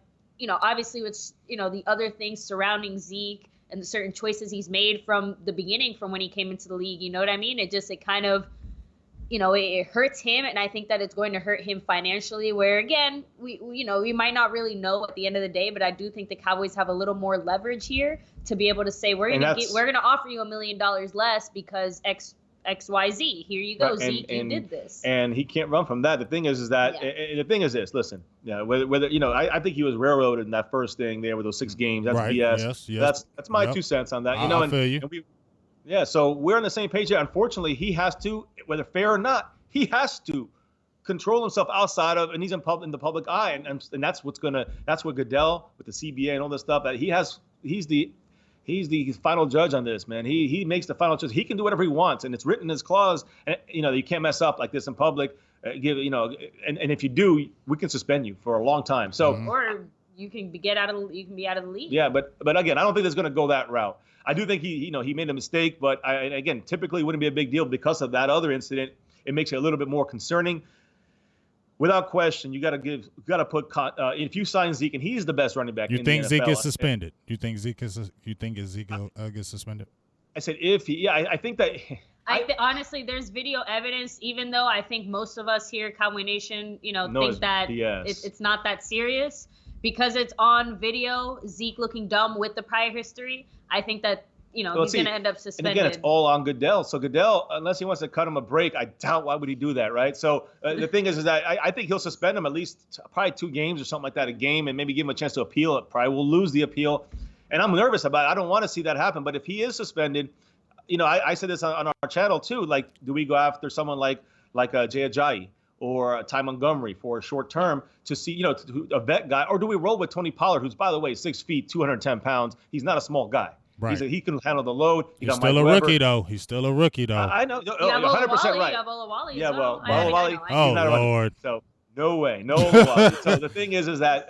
[SPEAKER 4] obviously with, the other things surrounding Zeke and the certain choices he's made from the beginning, from when he came into the league, you know what I mean? It kind of, it hurts him, and I think that it's going to hurt him financially, where, again, we might not really know at the end of the day, but I do think the Cowboys have a little more leverage here to be able to say, we're going to offer you $1 million less because XYZ. Here you go, Zeke, you did this. And
[SPEAKER 3] he can't run from that. The thing is that the thing is this. Listen, whether I think he was railroaded in that first thing there with those 6 games. That's
[SPEAKER 2] right.
[SPEAKER 3] BS.
[SPEAKER 2] Yes.
[SPEAKER 3] That's my 2 cents on that.
[SPEAKER 2] I feel you.
[SPEAKER 3] So we're on the same page here. Unfortunately, he has to, whether fair or not, he has to control himself outside of, and he's in the public eye, and that's what Goodell with the CBA and all this stuff, that he's the final judge on this, man. He makes the final judge. He can do whatever he wants, and it's written in his clause. And you can't mess up like this in public. And if you do, we can suspend you for a long time. So
[SPEAKER 4] or you can be out of the league.
[SPEAKER 3] Yeah, but again, I don't think it's going to go that route. I do think he made a mistake, but again, typically it wouldn't be a big deal because of that other incident. It makes it a little bit more concerning. Without question, you got to put if you sign Zeke, and he's the best running back.
[SPEAKER 2] You
[SPEAKER 3] in
[SPEAKER 2] think
[SPEAKER 3] the
[SPEAKER 2] Zeke
[SPEAKER 3] NFL,
[SPEAKER 2] is suspended? You think Ezekiel gets suspended?
[SPEAKER 3] I said if he. Yeah, I think that.
[SPEAKER 4] Honestly, there's video evidence. Even though I think most of us here, Cowboy Nation, think that it's not that serious, because it's on video. Zeke looking dumb with the prior history. I think that. He's going to end up suspended.
[SPEAKER 3] And again, it's all on Goodell. So Goodell, unless he wants to cut him a break, I doubt why would he do that, right? So the thing is that I think he'll suspend him at least probably 2 games or something like that, a game, and maybe give him a chance to appeal. It probably will lose the appeal. And I'm nervous about it. I don't want to see that happen. But if he is suspended, I said this on our channel too, like, do we go after someone like Jay Ajayi or Ty Montgomery for a short term to see, a vet guy, or do we roll with Tony Pollard, who's, by the way, 6 feet, 210 pounds? He's not a small guy.
[SPEAKER 2] Right.
[SPEAKER 3] He can handle the load.
[SPEAKER 2] He's still a rookie, though. He's still a rookie, though.
[SPEAKER 3] I know.
[SPEAKER 4] You
[SPEAKER 3] You're
[SPEAKER 4] have
[SPEAKER 3] 100% right.
[SPEAKER 4] You have Olawale
[SPEAKER 3] Yeah,
[SPEAKER 4] as well.
[SPEAKER 3] well, Olawale.
[SPEAKER 2] Oh, Lord.
[SPEAKER 3] So no way, no Olawale. So the thing is that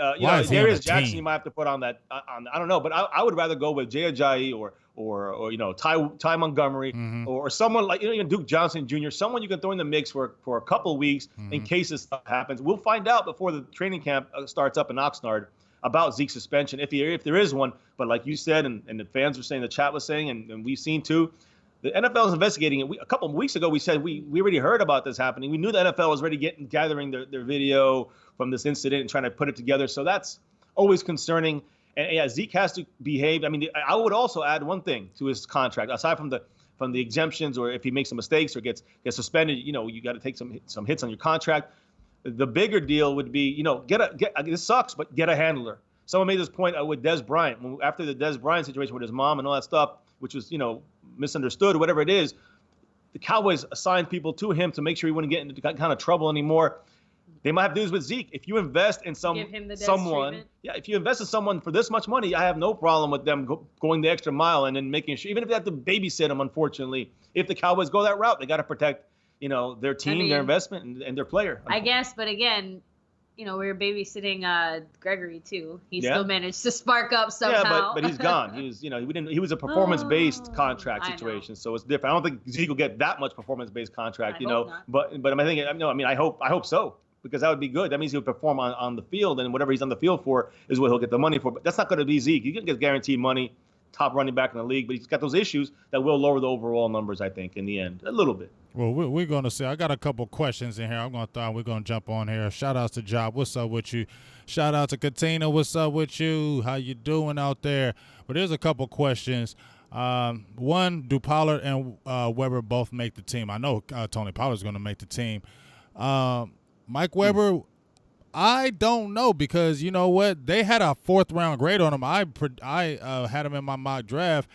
[SPEAKER 3] Darius Jackson you might have to put on that. I don't know, but I would rather go with Jay Ajayi or Ty Montgomery or someone like Duke Johnson Jr. Someone you can throw in the mix for a couple of weeks in case this stuff happens. We'll find out before the training camp starts up in Oxnard about Zeke's suspension if there is one. But like you said, and the fans were saying, the chat was saying, and we've seen too. The NFL is investigating it. A couple of weeks ago, we said we already heard about this happening. We knew the NFL was already gathering their video from this incident and trying to put it together. So that's always concerning. And yeah, Zeke has to behave. I mean, I would also add one thing to his contract, aside from the exemptions, or if he makes some mistakes or gets suspended, you got to take some hits on your contract. The bigger deal would be, this sucks, but get a handler. Someone made this point with Des Bryant after the Des Bryant situation with his mom and all that stuff, which was misunderstood or whatever it is. The Cowboys assigned people to him to make sure he wouldn't get into kind of trouble anymore. They might have to do this with Zeke. If you invest in someone, if you invest in someone for this much money, I have no problem with them going the extra mile and then making sure, even if they have to babysit him. Unfortunately, if the Cowboys go that route, they got to protect, their team, their investment, and their player.
[SPEAKER 4] I guess, but again, we were babysitting Gregory too. He still managed to spark up somehow.
[SPEAKER 3] Yeah, but he's gone. He was, he was a performance-based contract situation, so it's different. I don't think Zeke will get that much performance-based contract, But I hope so. Because that would be good. That means he'll perform on the field, and whatever he's on the field for is what he'll get the money for. But that's not going to be Zeke. He's going to get guaranteed money, top running back in the league, but he's got those issues that will lower the overall numbers, I think, in the end, a little bit.
[SPEAKER 2] Well, we're going to see. I got a couple questions in here. We're going to jump on here. Shout outs to Job. What's up with you? Shout out to Katina. What's up with you? How you doing out there? But there's a couple questions. One, do Pollard and Weber both make the team? I know Tony Pollard's going to make the team. Mike Weber, I don't know, because you know what? They had a 4th-round grade on him. I had him in my mock draft,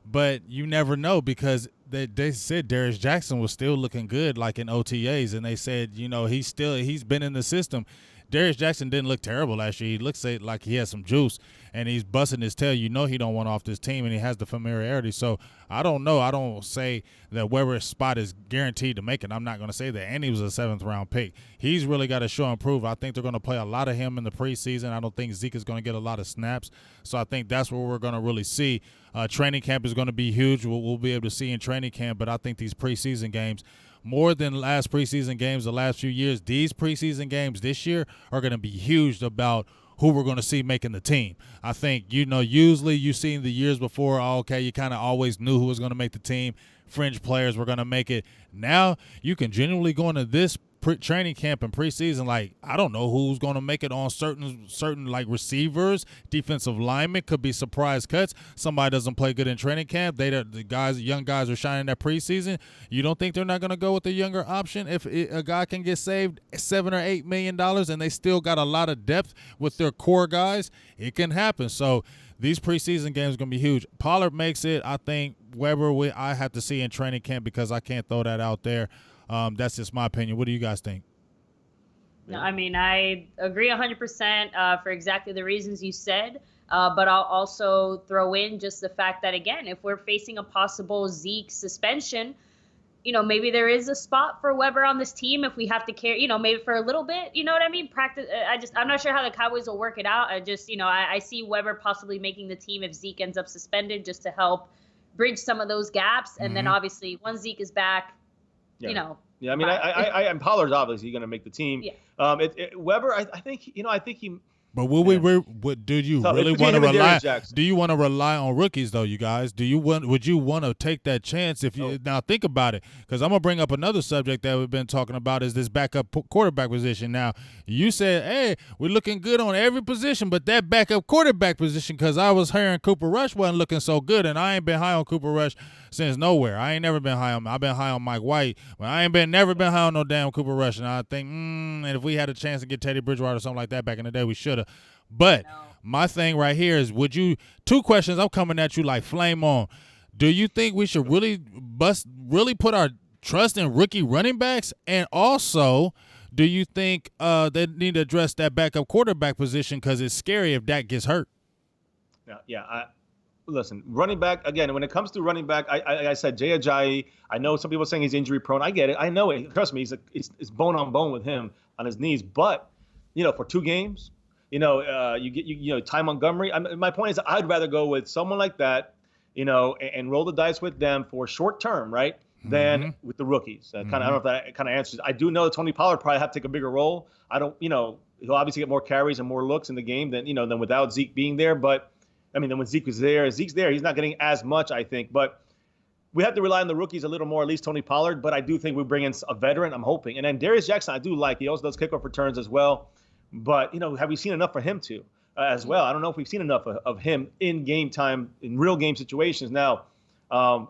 [SPEAKER 2] but you never know, because they said Darius Jackson was still looking good, like in OTAs, and they said, he's been in the system. Darius Jackson didn't look terrible last year. He looks like he has some juice, and he's busting his tail. He don't want off this team, and he has the familiarity. So I don't know. I don't say that Weber's spot is guaranteed to make it. I'm not going to say that. And he was a 7th-round pick. He's really got to show and prove. I think they're going to play a lot of him in the preseason. I don't think Zeke is going to get a lot of snaps. So I think that's where we're going to really see. Training camp is going to be huge. We'll be able to see in training camp. But I think these preseason games, more than last preseason games the last few years, these preseason games this year are going to be huge about who we're going to see making the team. I think, usually you've seen the years before, you kind of always knew who was going to make the team. Fringe players were going to make it. Now you can genuinely go into this training camp and preseason, I don't know who's going to make it on certain like receivers, defensive linemen, could be surprise cuts. Somebody doesn't play good in training camp. Young guys are shining that preseason. You don't think they're not going to go with the younger option if a guy can get saved $7 or $8 million and they still got a lot of depth with their core guys? It can happen. So these preseason games are going to be huge. Pollard makes it. I think Weber, I have to see in training camp, because I can't throw that out there. That's just my opinion. What do you guys think?
[SPEAKER 4] No, I mean, I agree 100% for exactly the reasons you said. But I'll also throw in just the fact that, again, if we're facing a possible Zeke suspension, maybe there is a spot for Weber on this team if we have to carry, maybe for a little bit, you know what I mean? Practice. I'm not sure how the Cowboys will work it out. I see Weber possibly making the team if Zeke ends up suspended, just to help bridge some of those gaps. And then obviously once Zeke is back,
[SPEAKER 3] Yeah, I mean, I Pollard's obviously going to make the team.
[SPEAKER 4] Yeah.
[SPEAKER 3] Weber, I think he.
[SPEAKER 2] But do you really want to rely? Do you want to rely on rookies though, you guys? Would you want to take that chance now think about it? Because I'm gonna bring up another subject that we've been talking about, is this backup quarterback position. Now you said, hey, we're looking good on every position, but that backup quarterback position, because I was hearing Cooper Rush wasn't looking so good, and I ain't been high on Cooper Rush since nowhere. I ain't never been high on him. I've been high on Mike White, but I ain't never been high on no damn Cooper Rush. And I think, and if we had a chance to get Teddy Bridgewater or something like that back in the day, we should have. But my thing right here is, two questions, I'm coming at you like flame on. Do you think we should really put our trust in rookie running backs? And also, do you think they need to address that backup quarterback position, because it's scary if Dak gets hurt?
[SPEAKER 3] listen, running back, again, when it comes to running back, I said Jay Ajayi. I know some people are saying he's injury prone. I get it. I know it. Trust me, it's bone on bone with him on his knees. But, for 2 games, you get Ty Montgomery. My point is I'd rather go with someone like that, and roll the dice with them for short term, right, than with the rookies. I don't know if that kind of answers. I do know that Tony Pollard probably have to take a bigger role. I don't, he'll obviously get more carries and more looks in the game than without Zeke being there. But then when Zeke's there, he's not getting as much, I think. But we have to rely on the rookies a little more, at least Tony Pollard. But I do think we bring in a veteran, I'm hoping. And then Darius Jackson, I do like. He also does kickoff returns as well. But, have we seen enough for him too as well? I don't know if we've seen enough of him in game time, in real game situations. Now,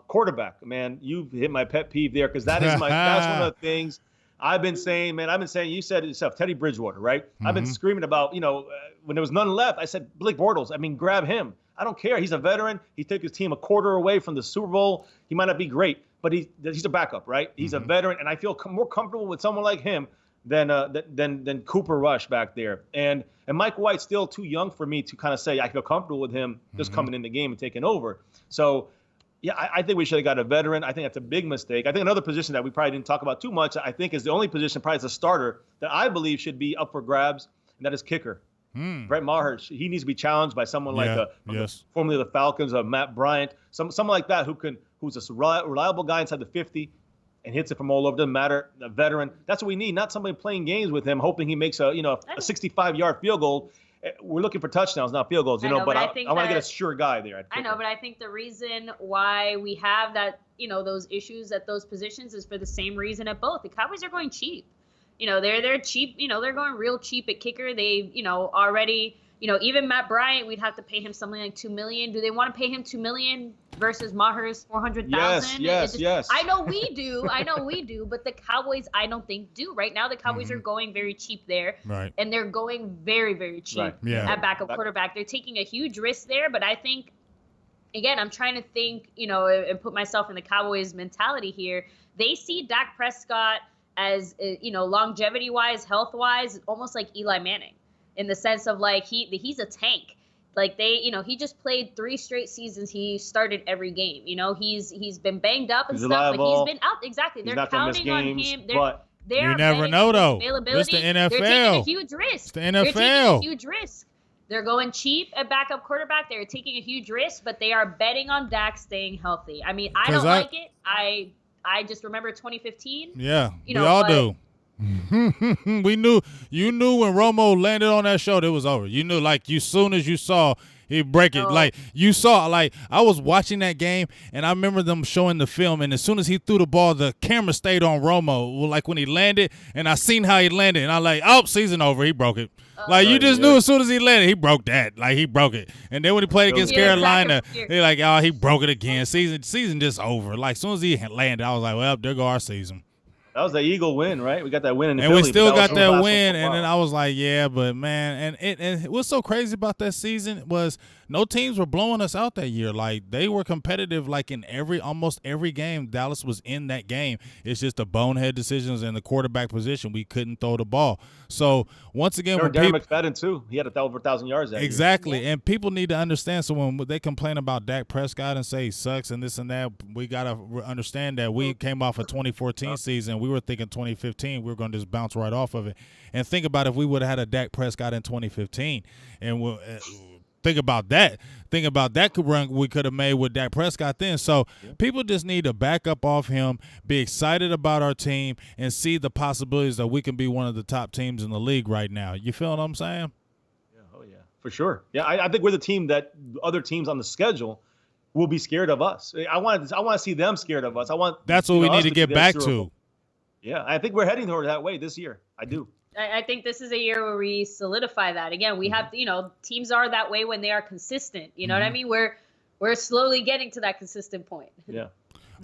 [SPEAKER 3] quarterback, man, you've hit my pet peeve there because that's one of the things I've been saying, man. You said it yourself, Teddy Bridgewater, right? I've been screaming about, when there was none left, I said, Blake Bortles, grab him. I don't care. He's a veteran. He took his team a quarter away from the Super Bowl. He might not be great, but he's a backup, right? He's a veteran, and I feel more comfortable with someone like him than Cooper Rush back there. And Mike White's still too young for me to kind of say I feel comfortable with him just coming in the game and taking over. So, yeah, I think we should have got a veteran. I think that's a big mistake. I think another position that we probably didn't talk about too much, I think is the only position probably as a starter that I believe should be up for grabs, and that is kicker. Brett Maher, he needs to be challenged by someone formerly the Falcons, Matt Bryant, someone like that who's a reliable guy inside the 50 and hits it from all over. Doesn't matter, a veteran. That's what we need, not somebody playing games with him, hoping he makes a 65-yard field goal. We're looking for touchdowns, not field goals, but I want to get a sure guy there.
[SPEAKER 4] I know, but I think the reason why we have that, those issues at those positions is for the same reason at both. The Cowboys are going cheap. They're cheap. They're going real cheap at kicker. They, already, even Matt Bryant, we'd have to pay him something like $2 million. Do they want to pay him $2 million versus Maher's $400,000?
[SPEAKER 3] Yes.
[SPEAKER 4] I know we do. But the Cowboys, I don't think do. Right now, the Cowboys are going very cheap there,
[SPEAKER 2] right?
[SPEAKER 4] And they're going very, very cheap at backup quarterback. They're taking a huge risk there, but I think, again, I'm trying to think, and put myself in the Cowboys mentality here. They see Dak Prescott as, longevity-wise, health-wise, almost like Eli Manning, in the sense of like he's a tank. Like he just played 3 straight seasons. He started every game. He's been banged up and
[SPEAKER 3] he's
[SPEAKER 4] stuff,
[SPEAKER 3] reliable.
[SPEAKER 4] but he's been out. Exactly. They're counting on him.
[SPEAKER 2] You never know though. It's the NFL.
[SPEAKER 4] They're taking a huge risk.
[SPEAKER 2] It's the NFL.
[SPEAKER 4] They're taking a huge risk. They're going cheap at backup quarterback. They're taking a huge risk, but they are betting on Dak staying healthy. I don't like it. I just remember 2015.
[SPEAKER 2] Yeah, we all do. You knew when Romo landed on that show, it was over. You knew, soon as you saw he break it, I was watching that game, and I remember them showing the film, and as soon as he threw the ball, the camera stayed on Romo, like when he landed, and I seen how he landed, and I season over, he broke it. You just knew as soon as he landed, he broke that. He broke it. And then when he played against Carolina, he broke it again. Season just over. As soon as he landed, I was like, well, there go our season.
[SPEAKER 3] That was the Eagle win, right? We got that win in the
[SPEAKER 2] and
[SPEAKER 3] Philly,
[SPEAKER 2] we still got that win, and then I was like, yeah, but man, and what's so crazy about that season was no teams were blowing us out that year. They were competitive, in almost every game. Dallas was in that game. It's just the bonehead decisions in the quarterback position. We couldn't throw the ball. So once again,
[SPEAKER 3] Darren McFadden too. He had over 1,000 yards that
[SPEAKER 2] exactly,
[SPEAKER 3] year.
[SPEAKER 2] And people need to understand. So when they complain about Dak Prescott and say he sucks and this and that, we gotta understand that we came off a 2014 season. We were thinking 2015 we were going to just bounce right off of it. And think about if we would have had a Dak Prescott in 2015, and think about that run we could have made with Dak Prescott then. So people just need to back up off him, be excited about our team, and see the possibilities that we can be one of the top teams in the league right now. You feel what I'm saying?
[SPEAKER 3] Yeah, oh yeah, for sure. Yeah, I think we're the team that other teams on the schedule will be scared of us. I want to see them scared of us.
[SPEAKER 2] That's what we need to get back to.
[SPEAKER 3] Yeah, I think we're heading toward that way this year. I do.
[SPEAKER 4] I think this is a year where we solidify that. Again, we have to, teams are that way when they are consistent. You know what I mean? We're slowly getting to that consistent point.
[SPEAKER 3] Yeah.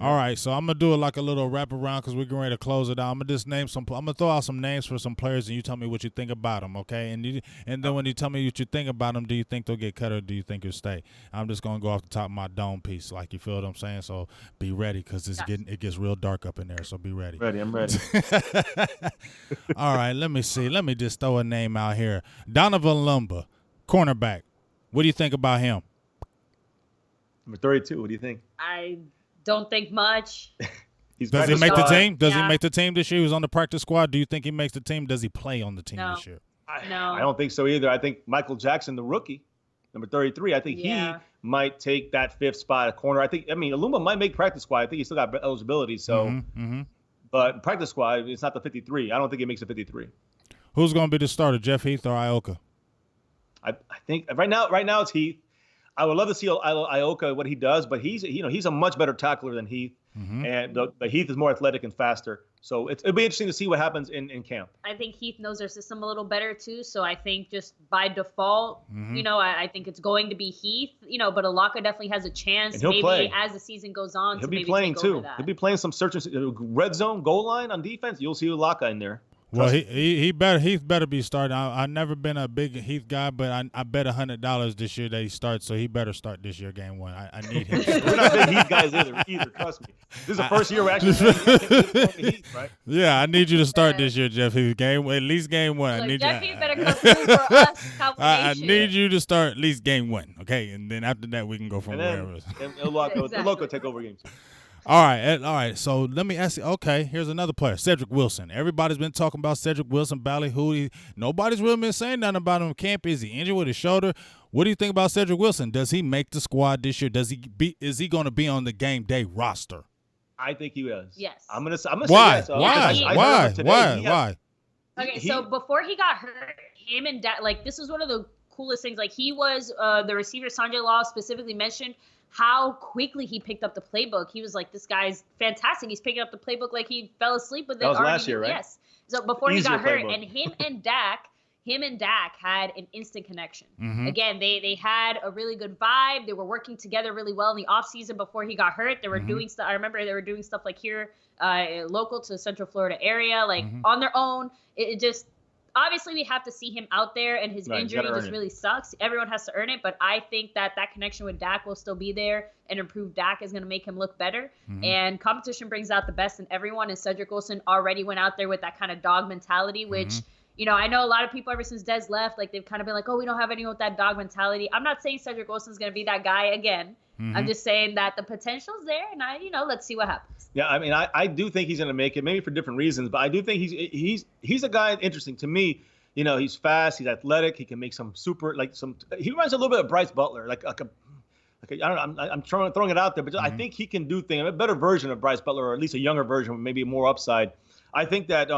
[SPEAKER 2] All right, so I'm gonna do it like a little wraparound because we're getting ready to close it out. I'm gonna throw out some names for some players, and you tell me what you think about them, okay? And then when you tell me what you think about them, do you think they'll get cut or do you think they'll stay? I'm just gonna go off the top of my dome piece, you feel what I'm saying? So be ready because it gets real dark up in there. So be ready.
[SPEAKER 3] I'm ready.
[SPEAKER 2] All right, let me see. Let me just throw a name out here. Donovan Lumba, cornerback. What do you think about him?
[SPEAKER 3] Number 32. What do you think?
[SPEAKER 4] I don't think much.
[SPEAKER 2] Does he make the team? Does he
[SPEAKER 4] Yeah.
[SPEAKER 2] make the team this year? He was on the practice squad. Do you think he makes the team? Does he play on the team
[SPEAKER 4] No.
[SPEAKER 2] this year?
[SPEAKER 4] No.
[SPEAKER 3] I don't think so either. I think Michael Jackson, the rookie, number 33, I think
[SPEAKER 4] Yeah.
[SPEAKER 3] he might take that 5th spot at corner. I mean, Aluma might make practice squad. I think he still got eligibility. So, but practice squad, it's not the 53. I don't think he makes the 53.
[SPEAKER 2] Who's going to be the starter, Jeff Heath or Ioka?
[SPEAKER 3] I think right now it's Heath. I would love to see Ioka what he does, but he's a much better tackler than Heath, and the Heath is more athletic and faster. So it'll be interesting to see what happens in camp.
[SPEAKER 4] I think Heath knows their system a little better too. So I think just by default, I think it's going to be Heath. But Alaka definitely has a chance.
[SPEAKER 3] And he'll
[SPEAKER 4] maybe
[SPEAKER 3] play.
[SPEAKER 4] as the season goes on.
[SPEAKER 3] He'll
[SPEAKER 4] to
[SPEAKER 3] be
[SPEAKER 4] maybe
[SPEAKER 3] playing
[SPEAKER 4] take
[SPEAKER 3] too.
[SPEAKER 4] over that.
[SPEAKER 3] He'll be playing some red zone goal line on defense. You'll see Alaka in there.
[SPEAKER 2] Well, Heath better be starting. I've never been a big Heath guy, but I bet $100 this year that he starts, so he better start this year game 1. I need him.
[SPEAKER 3] We're not big Heath guys either. Trust me. This is the first year we're actually Heath, right?
[SPEAKER 2] Yeah, I need you to start this year, Jeff Heath. At least game 1.
[SPEAKER 4] Like,
[SPEAKER 2] I need
[SPEAKER 4] Jeff
[SPEAKER 2] you.
[SPEAKER 4] Heath better come through for us.
[SPEAKER 2] I need you to start at least game 1, okay? And then after that, we can go from wherever.
[SPEAKER 3] And Loco take over game 2.
[SPEAKER 2] All right. So let me ask you. Okay, here's another player, Cedric Wilson. Everybody's been talking about Cedric Wilson, ballyhooey. Nobody's really been saying nothing about him in camp. Is he injured with his shoulder? What do you think about Cedric Wilson? Does he make the squad this year? Is he going to be on the game day roster?
[SPEAKER 3] I think he is.
[SPEAKER 4] Yes.
[SPEAKER 3] I'm gonna say
[SPEAKER 2] Why?
[SPEAKER 3] yes.
[SPEAKER 2] Why?
[SPEAKER 4] Okay, so before he got hurt, him and Dak, like, this was one of the coolest things. Like, he was the receiver. Sanjay Law specifically mentioned how quickly he picked up the playbook. He was like, this guy's fantastic. He's picking up the playbook like he fell asleep with it.
[SPEAKER 3] That was last year, right?
[SPEAKER 4] Yes. So before
[SPEAKER 3] Easier
[SPEAKER 4] he got hurt,
[SPEAKER 3] playbook.
[SPEAKER 4] and him and Dak had an instant connection. Again, they had a really good vibe. They were working together really well in the offseason before he got hurt. They were doing stuff. I remember they were doing stuff like here, local to the Central Florida area, like on their own. It just, obviously we have to see him out there, and his injury just really sucks. Everyone has to earn it, but I think that connection with Dak will still be there, and improved Dak is going to make him look better. And competition brings out the best in everyone, and Cedric Wilson already went out there with that kind of dog mentality, which I know a lot of people ever since Dez left, like, they've kind of been like, oh, we don't have anyone with that dog mentality. I'm not saying Cedric Wilson's going to be that guy again. I'm just saying that the potential's there, and let's see what happens.
[SPEAKER 3] Yeah, I mean, I do think he's going to make it, maybe for different reasons, but I do think he's a guy interesting to me. He's fast, he's athletic, he can make some he reminds a little bit of Bryce Butler, like I don't know, I'm throwing it out there, but I think he can do things, a better version of Bryce Butler, or at least a younger version with maybe more upside. I think that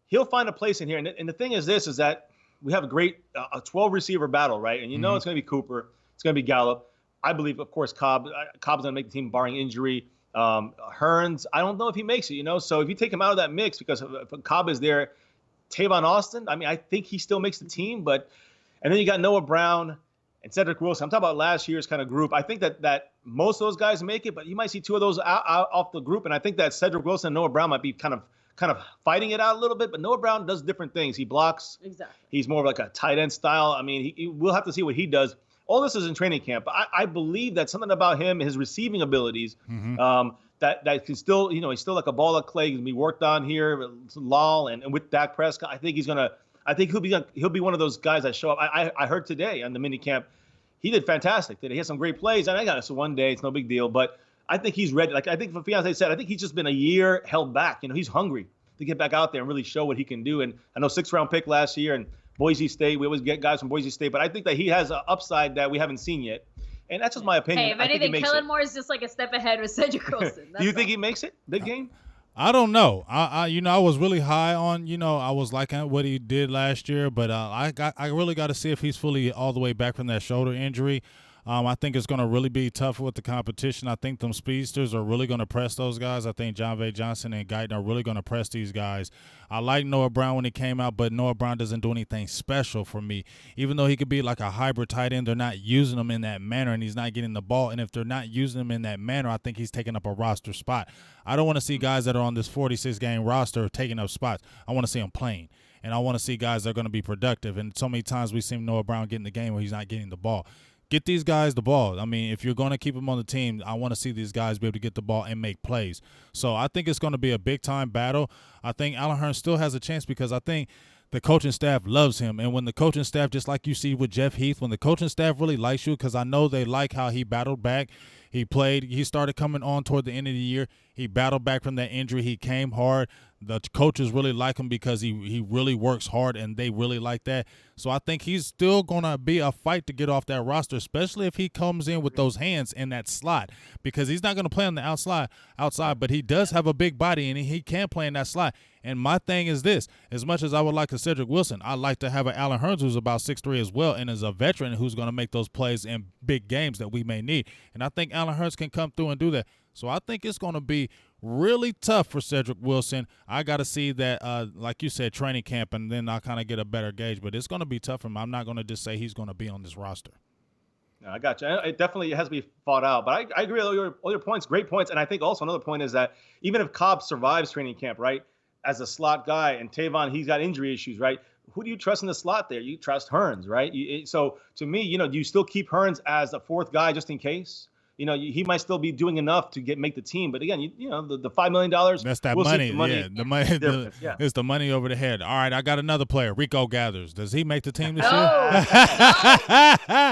[SPEAKER 3] he'll find a place in here, and the thing is that we have a great 12 receiver battle, right? And it's going to be Cooper, it's going to be Gallup. I believe, of course, Cobb's going to make the team barring injury. Hearns, I don't know if he makes it, So if you take him out of that mix, because if Cobb is there, Tavon Austin, I mean, I think he still makes the team. And then you got Noah Brown and Cedric Wilson. I'm talking about last year's kind of group. I think that most of those guys make it, but you might see two of those out off the group. And I think that Cedric Wilson and Noah Brown might be kind of fighting it out a little bit. But Noah Brown does different things. He blocks.
[SPEAKER 4] Exactly. He's
[SPEAKER 3] more of like a tight end style. I mean, we'll have to see what he does. All this is in training camp. I believe that something about him, his receiving abilities, that can still, he's still like a ball of clay. He can be worked on here, Lal, and with Dak Prescott. I think he'll be one of those guys that show up. I heard today on the mini camp, he did fantastic. He had some great plays, and I got it. So one day, it's no big deal. But I think he's ready. Like I think Fiance said, I think he's just been a year held back. He's hungry to get back out there and really show what he can do. And I know 6th round pick last year, and Boise State. We always get guys from Boise State, but I think that he has an upside that we haven't seen yet. And that's just my opinion.
[SPEAKER 4] Hey, if anything, Kellen Moore is just like a step ahead with Cedric Wilson.
[SPEAKER 3] Do you think he makes it? Big game?
[SPEAKER 2] I don't know. I was really high on, I was liking what he did last year, but I really got to see if he's fully all the way back from that shoulder injury. I think it's going to really be tough with the competition. I think them speedsters are really going to press those guys. I think John V. Johnson and Guyton are really going to press these guys. I like Noah Brown when he came out, but Noah Brown doesn't do anything special for me. Even though he could be like a hybrid tight end, they're not using him in that manner, and he's not getting the ball. And if they're not using him in that manner, I think he's taking up a roster spot. I don't want to see guys that are on this 46-game roster taking up spots. I want to see them playing. And I want to see guys that are going to be productive. And so many times we've seen Noah Brown get in the game where he's not getting the ball. Get these guys the ball. I mean, if you're going to keep them on the team, I want to see these guys be able to get the ball and make plays. So I think it's going to be a big-time battle. I think Allen Hurns still has a chance because I think the coaching staff loves him. And when the coaching staff, just like you see with Jeff Heath, when the coaching staff really likes you, because I know they like how he battled back. He started coming on toward the end of the year. He battled back from that injury. He came hard. The coaches really like him because he really works hard, and they really like that. So I think he's still going to be a fight to get off that roster, especially if he comes in with those hands in that slot, because he's not going to play on the outside, but he does have a big body, and he can play in that slot. And my thing is this: as much as I would like a Cedric Wilson, I like to have an Allen Hurns who's about 6'3" as well, and is a veteran who's going to make those plays in big games that we may need. And I think Allen Hurns can come through and do that. So I think it's going to be really tough for Cedric Wilson. I got to see that, like you said, training camp, and then I'll kind of get a better gauge. But it's going to be tough for him. I'm not going to just say he's going to be on this roster.
[SPEAKER 3] Yeah, I got you. It definitely has to be fought out. But I agree with all your points. Great points. And I think also another point is that even if Cobb survives training camp, right, as a slot guy, and Tavon, he's got injury issues, right? Who do you trust in the slot there? You trust Hurns, right? So to me, do you still keep Hurns as a fourth guy just in case? He might still be doing enough to make the team, but again, the $5 million.
[SPEAKER 2] That's that money. Yeah, the money. It's the money over the head. All right, I got another player, Rico Gathers. Does he make the team this year?
[SPEAKER 4] No.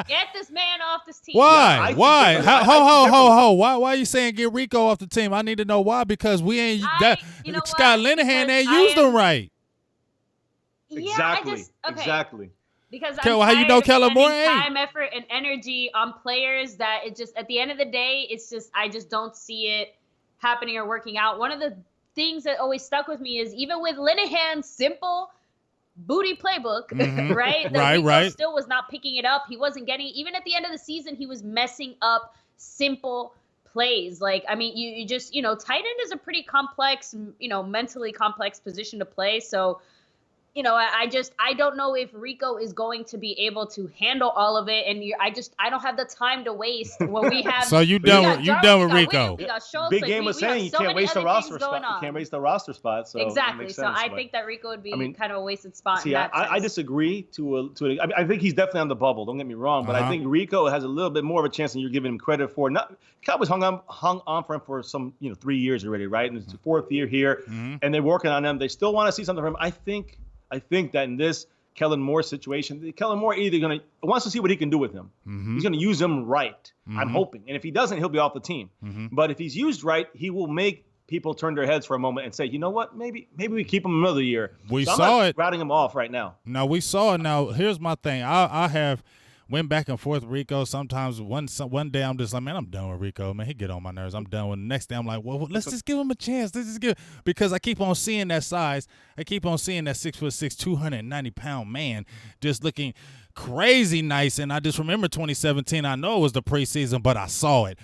[SPEAKER 4] Get this man off this team.
[SPEAKER 2] Why? Yeah, why? Ho. Why are you saying get Rico off the team? I need to know why, because we ain't Scott Linehan ain't used him right.
[SPEAKER 3] Exactly. Exactly.
[SPEAKER 4] Because
[SPEAKER 2] how you know Kellen Moore?
[SPEAKER 4] Time, effort, and energy on players that it just at the end of the day, I just don't see it happening or working out. One of the things that always stuck with me is even with Linehan's simple booty playbook, right? Rico still was not picking it up. He wasn't getting, even at the end of the season, he was messing up simple plays. Like, I mean, you just, tight end is a pretty complex, mentally complex position to play. So, I don't know if Rico is going to be able to handle all of it, and I don't have the time to waste when we have.
[SPEAKER 2] So you done with Rico?
[SPEAKER 4] We got Schultz,
[SPEAKER 3] Big Game was saying you can't waste the roster spot. You can't waste the roster spot. So
[SPEAKER 4] exactly. So I think that Rico would be kind of a wasted spot.
[SPEAKER 3] See, I disagree to I think he's definitely on the bubble. Don't get me wrong, but I think Rico has a little bit more of a chance than you're giving him credit for. Cowboys hung on for him for some 3 years already, right? And it's the fourth year here, and they're working on him. They still want to see something from him. I think that in this Kellen Moore situation, Kellen Moore either wants to see what he can do with him. He's going to use him right, I'm hoping. And if he doesn't, he'll be off the team. But if he's used right, he will make people turn their heads for a moment and say, you know what, maybe we keep him another year.
[SPEAKER 2] We saw it.
[SPEAKER 3] Routing him off right now.
[SPEAKER 2] No, we saw it. Now, here's my thing. I went back and forth with Rico. Sometimes one day I'm just like, man, I'm done with Rico. Man, he get on my nerves. I'm done with him. The next day I'm like, well, let's just give him a chance. Because I keep on seeing that size. I keep on seeing that 6'6", 290-pound man just looking crazy nice. And I just remember 2017. I know it was the preseason, but I saw it.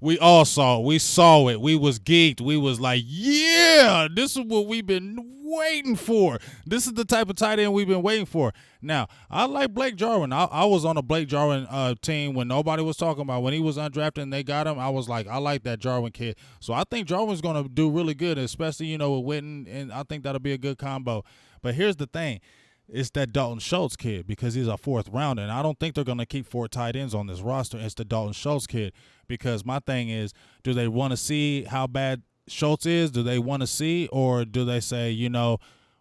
[SPEAKER 2] We all saw it. We saw it. We was geeked. We was like, yeah, this is what we've been waiting for. This is the type of tight end we've been waiting for. Now, I like Blake Jarwin. I was on a Blake Jarwin team when nobody was talking about. When he was undrafted and they got him, I was like, I like that Jarwin kid. So I think Jarwin's going to do really good, especially, with Witten, and I think that'll be a good combo. But here's the thing. It's that Dalton Schultz kid, because he's a fourth rounder, and I don't think they're going to keep 4 tight ends on this roster. It's the Dalton Schultz kid, because my thing is, do they want to see how bad Schultz is? Do they want to see, or do they say,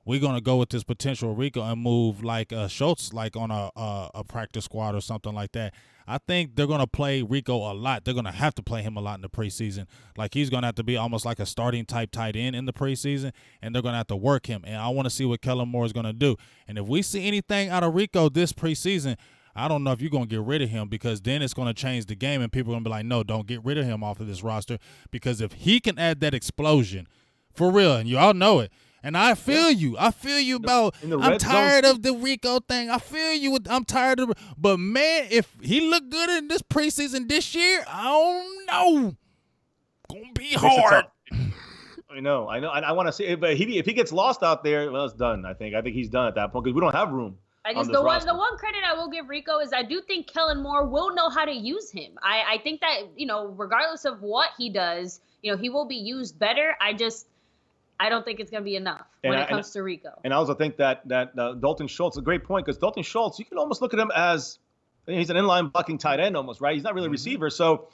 [SPEAKER 2] we're going to go with this potential Rico and move like Schultz like on a practice squad or something like that? I think they're going to play Rico a lot. They're going to have to play him a lot in the preseason. Like, he's going to have to be almost like a starting type tight end in the preseason, and they're going to have to work him. And I want to see what Kellen Moore is going to do. And if we see anything out of Rico this preseason, I don't know if you're going to get rid of him, because then it's going to change the game, and people are going to be like, no, don't get rid of him off of this roster, because if he can add that explosion, for real, and you all know it, and I feel you. I feel you about I'm tired of the Rico thing. I feel you. I'm tired of – but, man, if he looked good in this preseason this year, I don't know. Going to be hard.
[SPEAKER 3] I know. I want to see – but if he gets lost out there, well, it's done, I think. I think he's done at that point, because we don't have room.
[SPEAKER 4] The one credit I will give Rico is I do think Kellen Moore will know how to use him. I think that, regardless of what he does, he will be used better. I don't think it's going to be enough when it comes to Rico. And I
[SPEAKER 3] also think that Dalton Schultz is a great point, because Dalton Schultz, you can almost look at him as he's an inline blocking tight end almost, right? He's not really a receiver. So,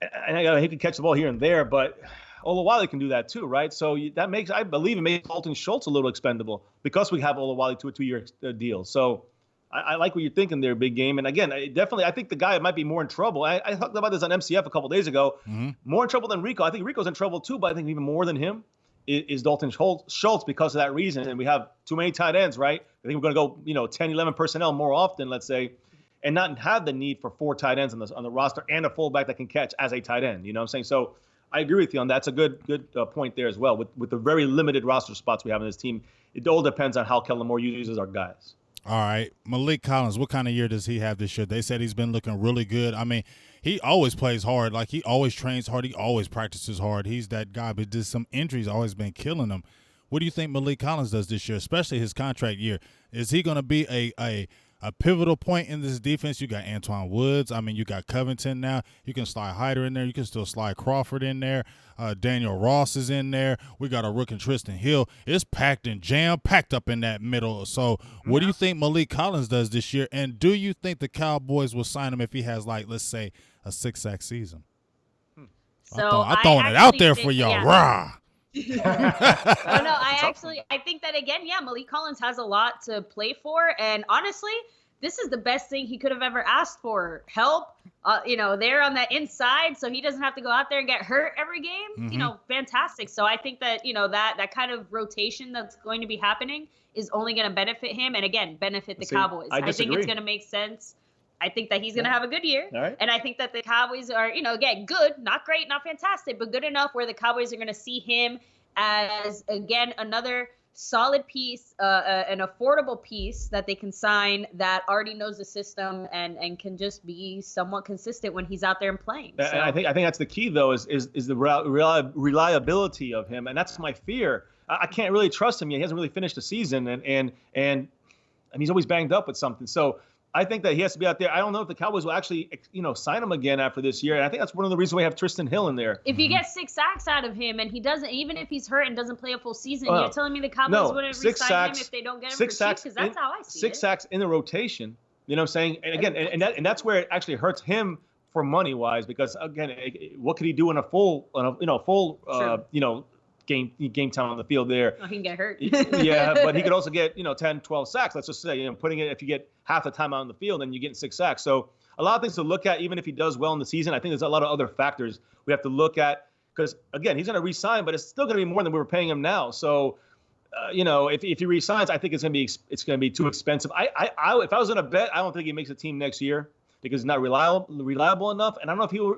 [SPEAKER 3] and I hate to catch the ball here and there, but Olawale can do that too, right? So that makes, I believe, it makes Dalton Schultz a little expendable because we have Olawale to a 2-year deal. So I like what you're thinking there, big game. And again, I think the guy might be more in trouble. I talked about this on MCF a couple days ago. Mm-hmm. More in trouble than Rico. I think Rico's in trouble too, but I think even more than him is Dalton Schultz because of that reason. And we have too many tight ends, right? I think we're going to go, 10, 11 personnel more often, let's say, and not have the need for 4 tight ends on the roster and a fullback that can catch as a tight end. You know what I'm saying? So I agree with you on that. That's a good point there as well. With the very limited roster spots we have in this team, it all depends on how Kellen Moore uses our guys.
[SPEAKER 2] All right. Malik Collins, what kind of year does he have this year? They said he's been looking really good. I mean, he always plays hard. Like, he always trains hard. He always practices hard. He's that guy, but just some injuries always been killing him. What do you think Malik Collins does this year, especially his contract year? Is he going to be a pivotal point in this defense? You got Antoine Woods. I mean, you got Covington now. You can slide Hyder in there. You can still slide Crawford in there. Daniel Ross is in there. We got a rookie Tristan Hill. It's packed and jam-packed up in that middle. So what do you think Malik Collins does this year? And do you think the Cowboys will sign him if he has, like, let's say, a 6-sack season?
[SPEAKER 4] So
[SPEAKER 2] I'm throwing it out there for y'all.
[SPEAKER 4] Yeah.
[SPEAKER 2] Rah!
[SPEAKER 4] I think that again, Malik Collins has a lot to play for, and honestly, this is the best thing he could have ever asked for. Help, there on that inside, so he doesn't have to go out there and get hurt every game. Mm-hmm. Fantastic. So I think that that kind of rotation that's going to be happening is only going to benefit him, and again, benefit the Cowboys. I think it's going to make sense. I think that he's going to have a good year.
[SPEAKER 3] Right.
[SPEAKER 4] And I think that the Cowboys are, again, good, not great, not fantastic, but good enough where the Cowboys are going to see him as, again, another solid piece, an affordable piece that they can sign that already knows the system and can just be somewhat consistent when he's out there and playing. So.
[SPEAKER 3] And I think that's the key, though, is the reliability of him. And that's my fear. I can't really trust him yet. He hasn't really finished the season, and he's always banged up with something. So I think that he has to be out there. I don't know if the Cowboys will actually, sign him again after this year. And I think that's one of the reasons we have Tristan Hill in there.
[SPEAKER 4] If you get 6 sacks out of him and he doesn't, even if he's hurt and doesn't play a full season, you're telling me the Cowboys wouldn't re-sign him if they don't get him for cheap? Because that's how I see it.
[SPEAKER 3] 6 sacks in the rotation. You know what I'm saying? And again, and that's where it actually hurts him for money wise, because again, what could he do in a full, game time on the field there?
[SPEAKER 4] Oh, he can get hurt.
[SPEAKER 3] Yeah, but he could also get 10, 12 sacks. Let's just say putting it, if you get half the time out on the field, then you're getting 6 sacks. So a lot of things to look at, even if he does well in the season. I think there's a lot of other factors we have to look at, because again, he's going to re-sign, but it's still going to be more than we were paying him now. So if he re-signs, I think it's going to be too expensive. If I was going to bet, I don't think he makes a team next year because he's not reliable enough, and I don't know if he will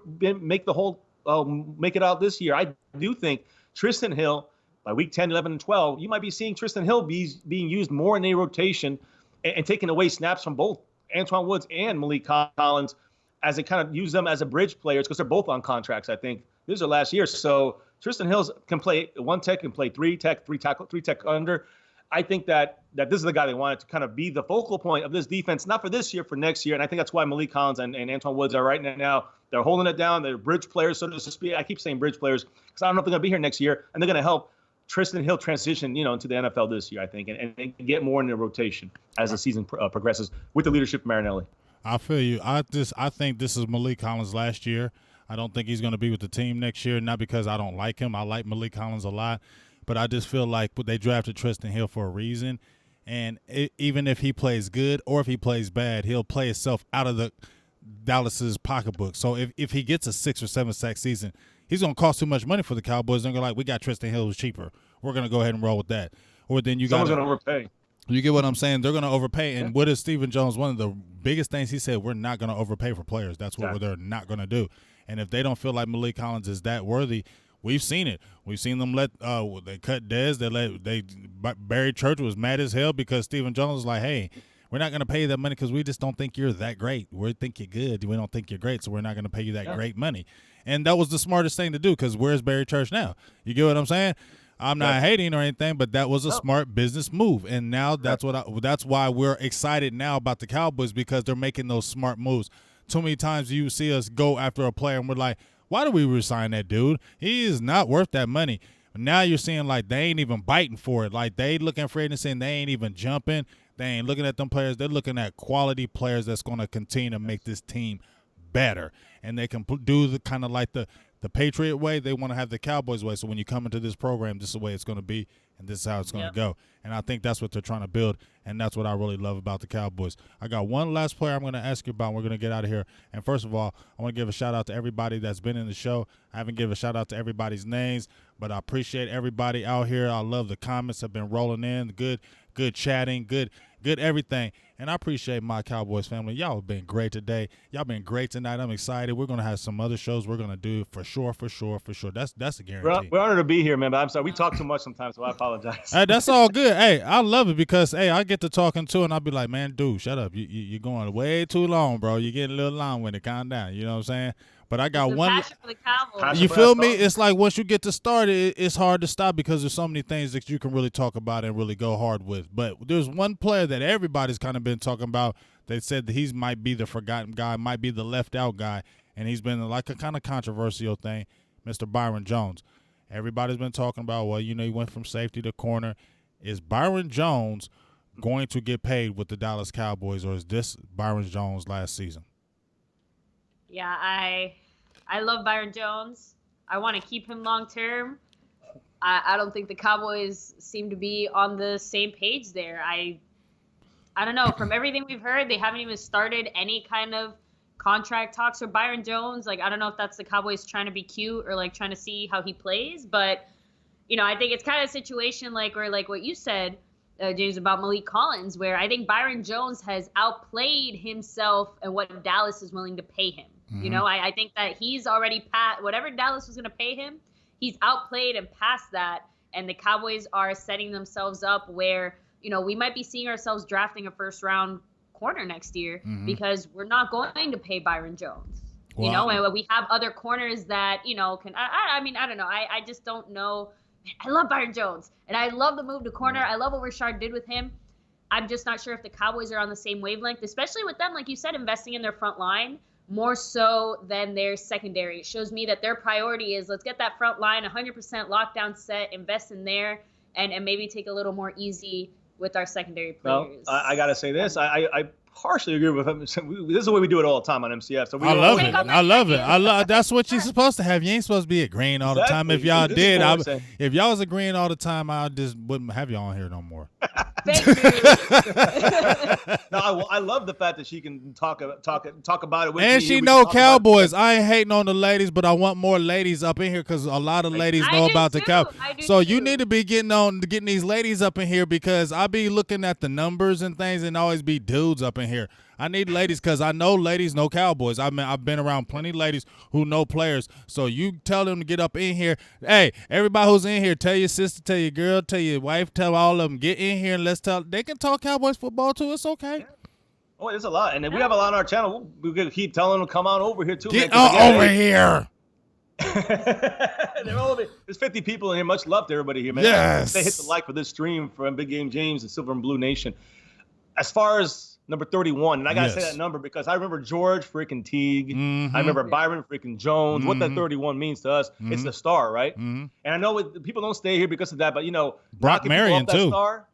[SPEAKER 3] make it out this year. I do think Tristan Hill, by week 10, 11, and 12, you might be seeing Tristan Hill being used more in a rotation and taking away snaps from both Antoine Woods and Malik Collins as they kind of use them as a bridge players, because they're both on contracts, I think. This is their last year. So Tristan Hill can play 1 tech, can play 3 tech, 3 tech under. I think that this is the guy they wanted to kind of be the focal point of this defense, not for this year, for next year. And I think that's why Malik Collins and Antoine Woods are right now. They're holding it down. They're bridge players, so to speak. I keep saying bridge players because I don't know if they're going to be here next year. And they're going to help Tristan Hill transition, into the NFL this year, I think, and get more in the rotation as the season progresses with the leadership of Marinelli.
[SPEAKER 2] I feel you. I think this is Malik Collins last year. I don't think he's going to be with the team next year, not because I don't like him. I like Malik Collins a lot. But I just feel like they drafted Tristan Hill for a reason. And even if he plays good or if he plays bad, he'll play himself out of the Dallas's pocketbook. So if he gets a 6 or 7 sack season, he's going to cost too much money for the Cowboys. They're going to we got Tristan Hill who's cheaper. We're going to go ahead and roll with that. Or then
[SPEAKER 3] someone's going to overpay.
[SPEAKER 2] You get what I'm saying? They're going to overpay. And what is Stephen Jones? One of the biggest things he said, we're not going to overpay for players. That's what they're not going to do. And if they don't feel like Malik Collins is that worthy, we've seen it. We've seen them they cut Dez. Barry Church was mad as hell because Stephen Jones was like, hey, we're not going to pay you that money because we just don't think you're that great. We think you're good. We don't think you're great, so we're not going to pay you that great money. And that was the smartest thing to do, because where's Barry Church now? You get what I'm saying? I'm not hating or anything, but that was a smart business move. And now that's why we're excited now about the Cowboys, because they're making those smart moves. Too many times you see us go after a player and we're like, why do we resign that dude? He is not worth that money. Now you're seeing they ain't even biting for it. They looking for it and saying they ain't even jumping. They ain't looking at them players. They're looking at quality players that's going to continue to make this team better, and they can do the kind of like the Patriot way. They want to have the Cowboys way. So when you come into this program, this is the way it's going to be, and this is how it's going to go. And I think that's what they're trying to build, and that's what I really love about the Cowboys. I got one last player I'm going to ask you about. We're going to get out of here. And first of all, I want to give a shout-out to everybody that's been in the show. I haven't given a shout-out to everybody's names, but I appreciate everybody out here. I love the comments have been rolling in, good chatting, good everything. And I appreciate my Cowboys family. Y'all have been great today. Y'all been great tonight. I'm excited. We're going to have some other shows we're going to do for sure. That's a guarantee.
[SPEAKER 3] We're honored to be here, man, but I'm sorry. We talk too much sometimes, so I apologize.
[SPEAKER 2] Hey, that's all good. Hey, I love it because, hey, I get to talking too, and I'll be like, man, dude, shut up. You're going way too long, bro. You're getting a little long when it calm down. You know what I'm saying? But I got one.
[SPEAKER 4] Passion for the Cowboys.
[SPEAKER 2] You feel me? It's like once you get to start, it's hard to stop because there's so many things that you can really talk about and really go hard with. But there's one player that everybody's kind of been talking about. They said that he might be the forgotten guy, might be the left out guy, and he's been like a kind of controversial thing, Mr. Byron Jones. Everybody's been talking about, well, he went from safety to corner. Is Byron Jones going to get paid with the Dallas Cowboys, or is this Byron Jones' last season?
[SPEAKER 4] Yeah, I love Byron Jones. I want to keep him long term. I don't think the Cowboys seem to be on the same page there. I don't know. From everything we've heard, they haven't even started any kind of contract talks for Byron Jones. Like, I don't know if that's the Cowboys trying to be cute or like trying to see how he plays, but I think it's kind of a situation like where, like what you said, James, about Malik Collins, where I think Byron Jones has outplayed himself and what Dallas is willing to pay him.
[SPEAKER 2] Mm-hmm.
[SPEAKER 4] I think that he's already passed whatever Dallas was going to pay him. He's outplayed and passed that, and the Cowboys are setting themselves up where we might be seeing ourselves drafting a first-round corner next year because we're not going to pay Byron Jones.
[SPEAKER 2] Wow.
[SPEAKER 4] And we have other corners that can. I mean, I don't know. I just don't know. I love Byron Jones, and I love the move to corner. I love what Rashard did with him. I'm just not sure if the Cowboys are on the same wavelength, especially with them, like you said, investing in their front line more so than their secondary. It shows me that their priority is let's get that front line 100% lockdown set, invest in there, and maybe take a little more easy with our secondary players.
[SPEAKER 3] Well, I got to say this. I partially agree with him. This is the way we do it all the time on MCF. So
[SPEAKER 2] I love it. That's what you're supposed to have. You ain't supposed to be agreeing all the time. If y'all did, if y'all was agreeing all the time, I just wouldn't have y'all on here no more.
[SPEAKER 4] Thank you.
[SPEAKER 3] No, I love the fact that she can talk about it with
[SPEAKER 2] and
[SPEAKER 3] me.
[SPEAKER 2] she know Cowboys. I ain't hating on the ladies, but I want more ladies up in here because a lot of ladies know about the Cowboys. So you need to be getting these ladies up in here because I be looking at the numbers and things and always be dudes up in here. I need ladies because I know ladies know Cowboys. I mean, I've been around plenty of ladies who know players. So you tell them to get up in here. Hey, everybody who's in here, tell your sister, tell your girl, tell your wife, tell all of them, get in here and let's tell. They can talk Cowboys football too. It's okay.
[SPEAKER 3] Yeah. Oh, there's a lot. And we have a lot on our channel. We're going to keep telling them to come on over here too.
[SPEAKER 2] Get over here.
[SPEAKER 3] There's 50 people in here. Much love to everybody here, man.
[SPEAKER 2] Yes.
[SPEAKER 3] They hit the like for this stream from Big Game James and Silver and Blue Nation. As far as number 31, and I gotta say that number because I remember George freaking Teague. I remember Byron freaking Jones. What that 31 means to us, it's the star, right? And I know people don't stay here because of that, but
[SPEAKER 2] Brock Marion too.
[SPEAKER 3] Star,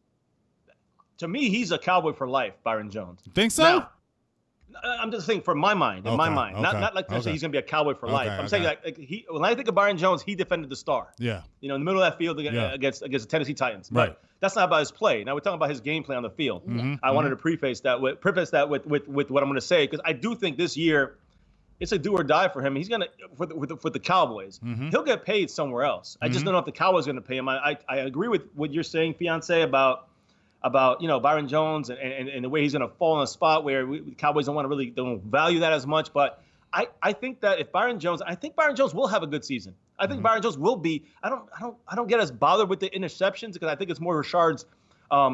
[SPEAKER 3] to me, he's a Cowboy for life, Byron Jones.
[SPEAKER 2] Think so?
[SPEAKER 3] Now, I'm just saying, from my mind, not like to say he's gonna be a Cowboy for life. I'm saying like when I think of Byron Jones, he defended the star.
[SPEAKER 2] Yeah.
[SPEAKER 3] In the middle of that field against the Tennessee Titans.
[SPEAKER 2] Right.
[SPEAKER 3] But that's not about his play. Now we're talking about his game play on the field. I wanted to preface that with what I'm going to say because I do think this year it's a do or die for him. He's gonna for the Cowboys. He'll get paid somewhere else. I just don't know if the Cowboys are going to pay him. I agree with what you're saying, fiance, about Byron Jones and the way he's going to fall in a spot where the Cowboys don't value that as much. But I think that if Byron Jones will have a good season. I think Byron Jones will be. I don't get as bothered with the interceptions because I think it's more Rashard's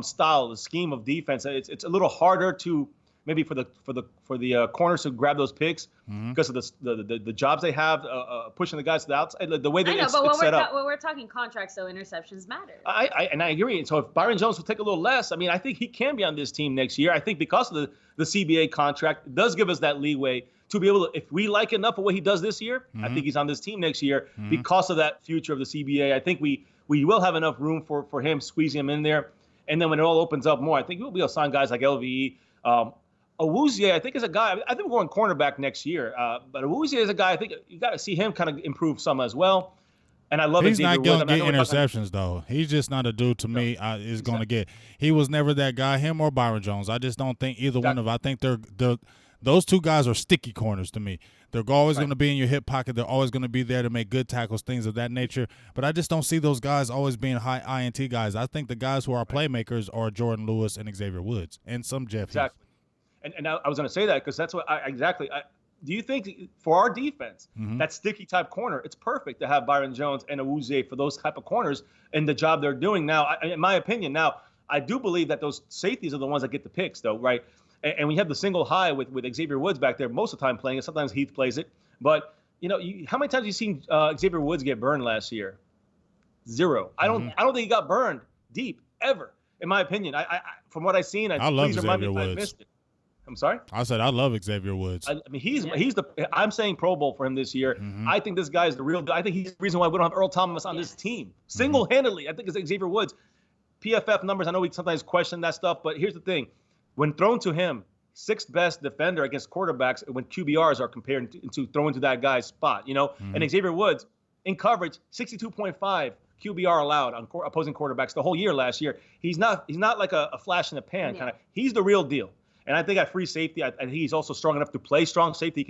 [SPEAKER 3] style, the scheme of defense. It's a little harder to maybe for the corners to grab those picks because of the jobs they have pushing the guys to the outside. The way that it's set up.
[SPEAKER 4] When we're talking contracts, though, interceptions matter.
[SPEAKER 3] I agree. So if Byron Jones will take a little less, I mean, I think he can be on this team next year. I think because of the CBA contract, it does give us that leeway to be able to, if we like enough of what he does this year, I think he's on this team next year because of that future of the CBA. I think we will have enough room for him, squeezing him in there. And then when it all opens up more, I think we'll be able to sign guys like LVE. Awuzie, I think, is a guy. I think we're going cornerback next year. But Awuzie is a guy. I think you got to see him kind of improve some as well. And I love
[SPEAKER 2] He's
[SPEAKER 3] Xavier
[SPEAKER 2] not going to
[SPEAKER 3] Woods.
[SPEAKER 2] get interceptions, though. He's just not a dude to me is going to get. He was never that guy, him or Byron Jones. I just don't think either one of them. I think those two guys are sticky corners to me. They're always going to be in your hip pocket. They're always going to be there to make good tackles, things of that nature. But I just don't see those guys always being high INT guys. I think the guys who are playmakers are Jordan Lewis and Xavier Woods and some Jeff Heath.
[SPEAKER 3] And I was going to say that because that's what do you think for our defense, that sticky type corner, it's perfect to have Byron Jones and Awuzie for those type of corners and the job they're doing now? In my opinion, now I do believe that those safeties are the ones that get the picks, though, right? And we have the single high with Xavier Woods back there most of the time playing it. Sometimes Heath plays it, but how many times have you seen Xavier Woods get burned last year? Zero. I don't think he got burned deep ever, in my opinion. I from what I've seen,
[SPEAKER 2] I love Xavier Woods.
[SPEAKER 3] I missed it. I'm sorry?
[SPEAKER 2] I said I love Xavier Woods.
[SPEAKER 3] I mean, I'm saying Pro Bowl for him this year. I think this guy is the real deal. I think he's the reason why we don't have Earl Thomas on this team. Single-handedly, I think it's Xavier Woods. PFF numbers, I know we sometimes question that stuff, but here's the thing. When thrown to him, sixth best defender against quarterbacks when QBRs are compared to throwing to that guy's spot, And Xavier Woods, in coverage, 62.5 QBR allowed on opposing quarterbacks the whole year last year. He's not like a flash in the pan kind of. He's the real deal. And I think at free safety, I think he's also strong enough to play strong safety.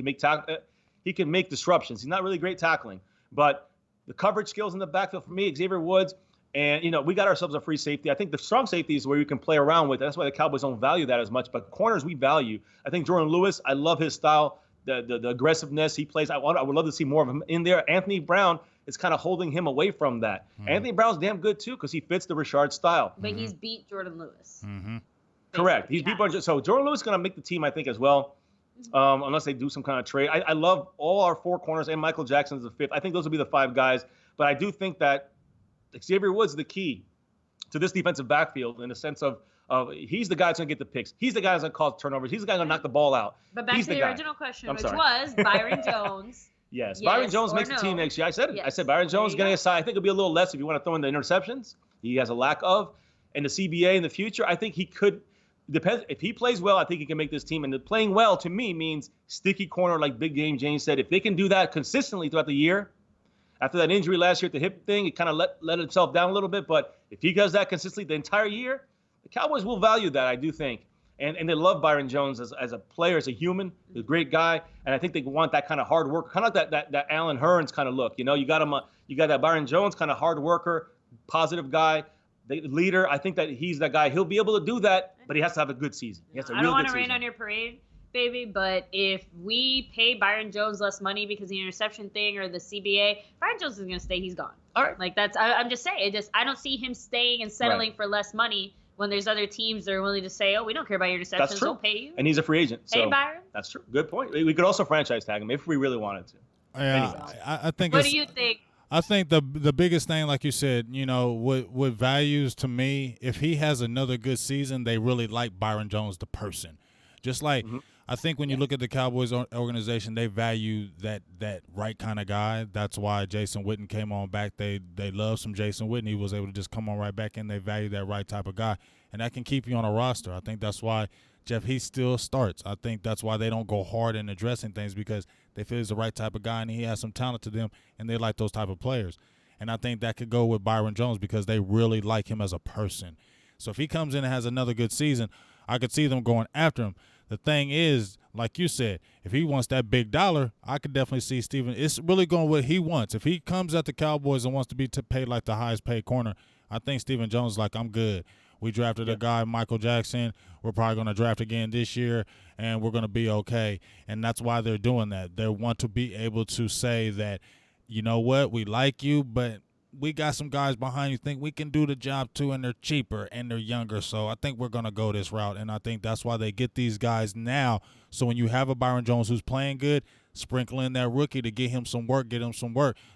[SPEAKER 3] He can make disruptions. He's not really great tackling, but the coverage skills in the backfield for me, Xavier Woods, and we got ourselves a free safety. I think the strong safety is where you can play around with. That's why the Cowboys don't value that as much. But corners we value. I think Jordan Lewis, I love his style, the aggressive he plays. I would love to see more of him in there. Anthony Brown is kind of holding him away from that. Anthony Brown's damn good too because he fits the Richard style.
[SPEAKER 4] But he's beat Jordan Lewis.
[SPEAKER 3] Correct. He's beat Byron. So Jordan Lewis is going to make the team, I think, as well, unless they do some kind of trade. I love all our four corners, and Michael Jackson's the fifth. I think those will be the five guys. But I do think that Xavier Woods is the key to this defensive backfield in the sense of he's the guy that's going to get the picks. He's the guy that's going to cause turnovers. He's the guy going to knock the ball out.
[SPEAKER 4] But back to the original question, which was Byron Jones.
[SPEAKER 3] Yes, Byron Jones makes the team next year. I said it. I said Byron Jones is going to get signed. I think it'll be a little less if you want to throw in the interceptions. He has a lack of. And the CBA in the future, I think he could. Depends if he plays well. I think he can make this team. And the playing well to me means sticky corner, like Big Game James said. If they can do that consistently throughout the year, after that injury last year at the hip thing, it kind of let himself down a little bit. But if he does that consistently the entire year, the Cowboys will value that. I do think, and they love Byron Jones as a player, as a human, a great guy. And I think they want that kind of hard work, kind of like that Alan Hearns kind of look. You got him. You got that Byron Jones kind of hard worker, positive guy. The leader, I think that he's that guy. He'll be able to do that, but he has to have a good season.
[SPEAKER 4] I don't want to rain on your parade, baby, but if we pay Byron Jones less money because of the interception thing or the CBA, Byron Jones is going to stay. He's gone.
[SPEAKER 3] All right.
[SPEAKER 4] Like I'm just saying. I don't see him staying and settling for less money when there's other teams that are willing to say, oh, we don't care about your interceptions.
[SPEAKER 3] That's true.
[SPEAKER 4] We'll pay you.
[SPEAKER 3] And he's a free agent.
[SPEAKER 4] Hey, Byron.
[SPEAKER 3] That's true. Good point. We could also franchise tag him if we really wanted to.
[SPEAKER 2] Yeah, I think.
[SPEAKER 4] What do you think?
[SPEAKER 2] I think the biggest thing, like you said, what values to me, if he has another good season, they really like Byron Jones, the person. Just like I think when you look at the Cowboys organization, they value that right kind of guy. That's why Jason Witten came on back. They love some Jason Witten. He was able to just come on right back in. They value that right type of guy, and that can keep you on a roster. I think that's why Jeff Heath still starts. I think that's why they don't go hard in addressing things because they feel he's the right type of guy and he has some talent to them, and they like those type of players. And I think that could go with Byron Jones because they really like him as a person. So if he comes in and has another good season, I could see them going after him. The thing is, like you said, if he wants that big dollar, I could definitely see Steven. It's really going what he wants. If he comes at the Cowboys and wants to be paid like the highest paid corner, I think Steven Jones is like, I'm good. We drafted a guy, Michael Jackson. We're probably going to draft again this year, and we're going to be okay. And that's why they're doing that. They want to be able to say that, you know what, we like you, but we got some guys behind you think we can do the job too, and they're cheaper and they're younger. So I think we're going to go this route, and I think that's why they get these guys now. So when you have a Byron Jones who's playing good, sprinkle in that rookie to get him some work,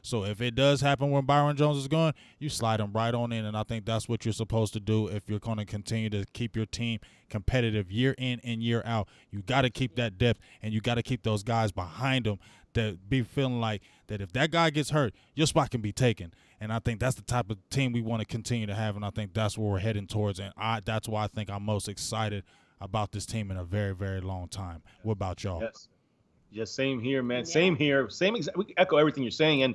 [SPEAKER 2] So if it does happen when Byron Jones is gone, you slide him right on in, and I think that's what you're supposed to do if you're going to continue to keep your team competitive year in and year out. You got to keep that depth, and you got to keep those guys behind them that be feeling like that if that guy gets hurt, your spot can be taken. And I think that's the type of team we want to continue to have, and I think that's where we're heading towards, and that's why I think I'm most excited about this team in a very, very long time. What about y'all?
[SPEAKER 3] Yes. Yes, same here, man. Yeah. Same here. We echo everything you're saying. And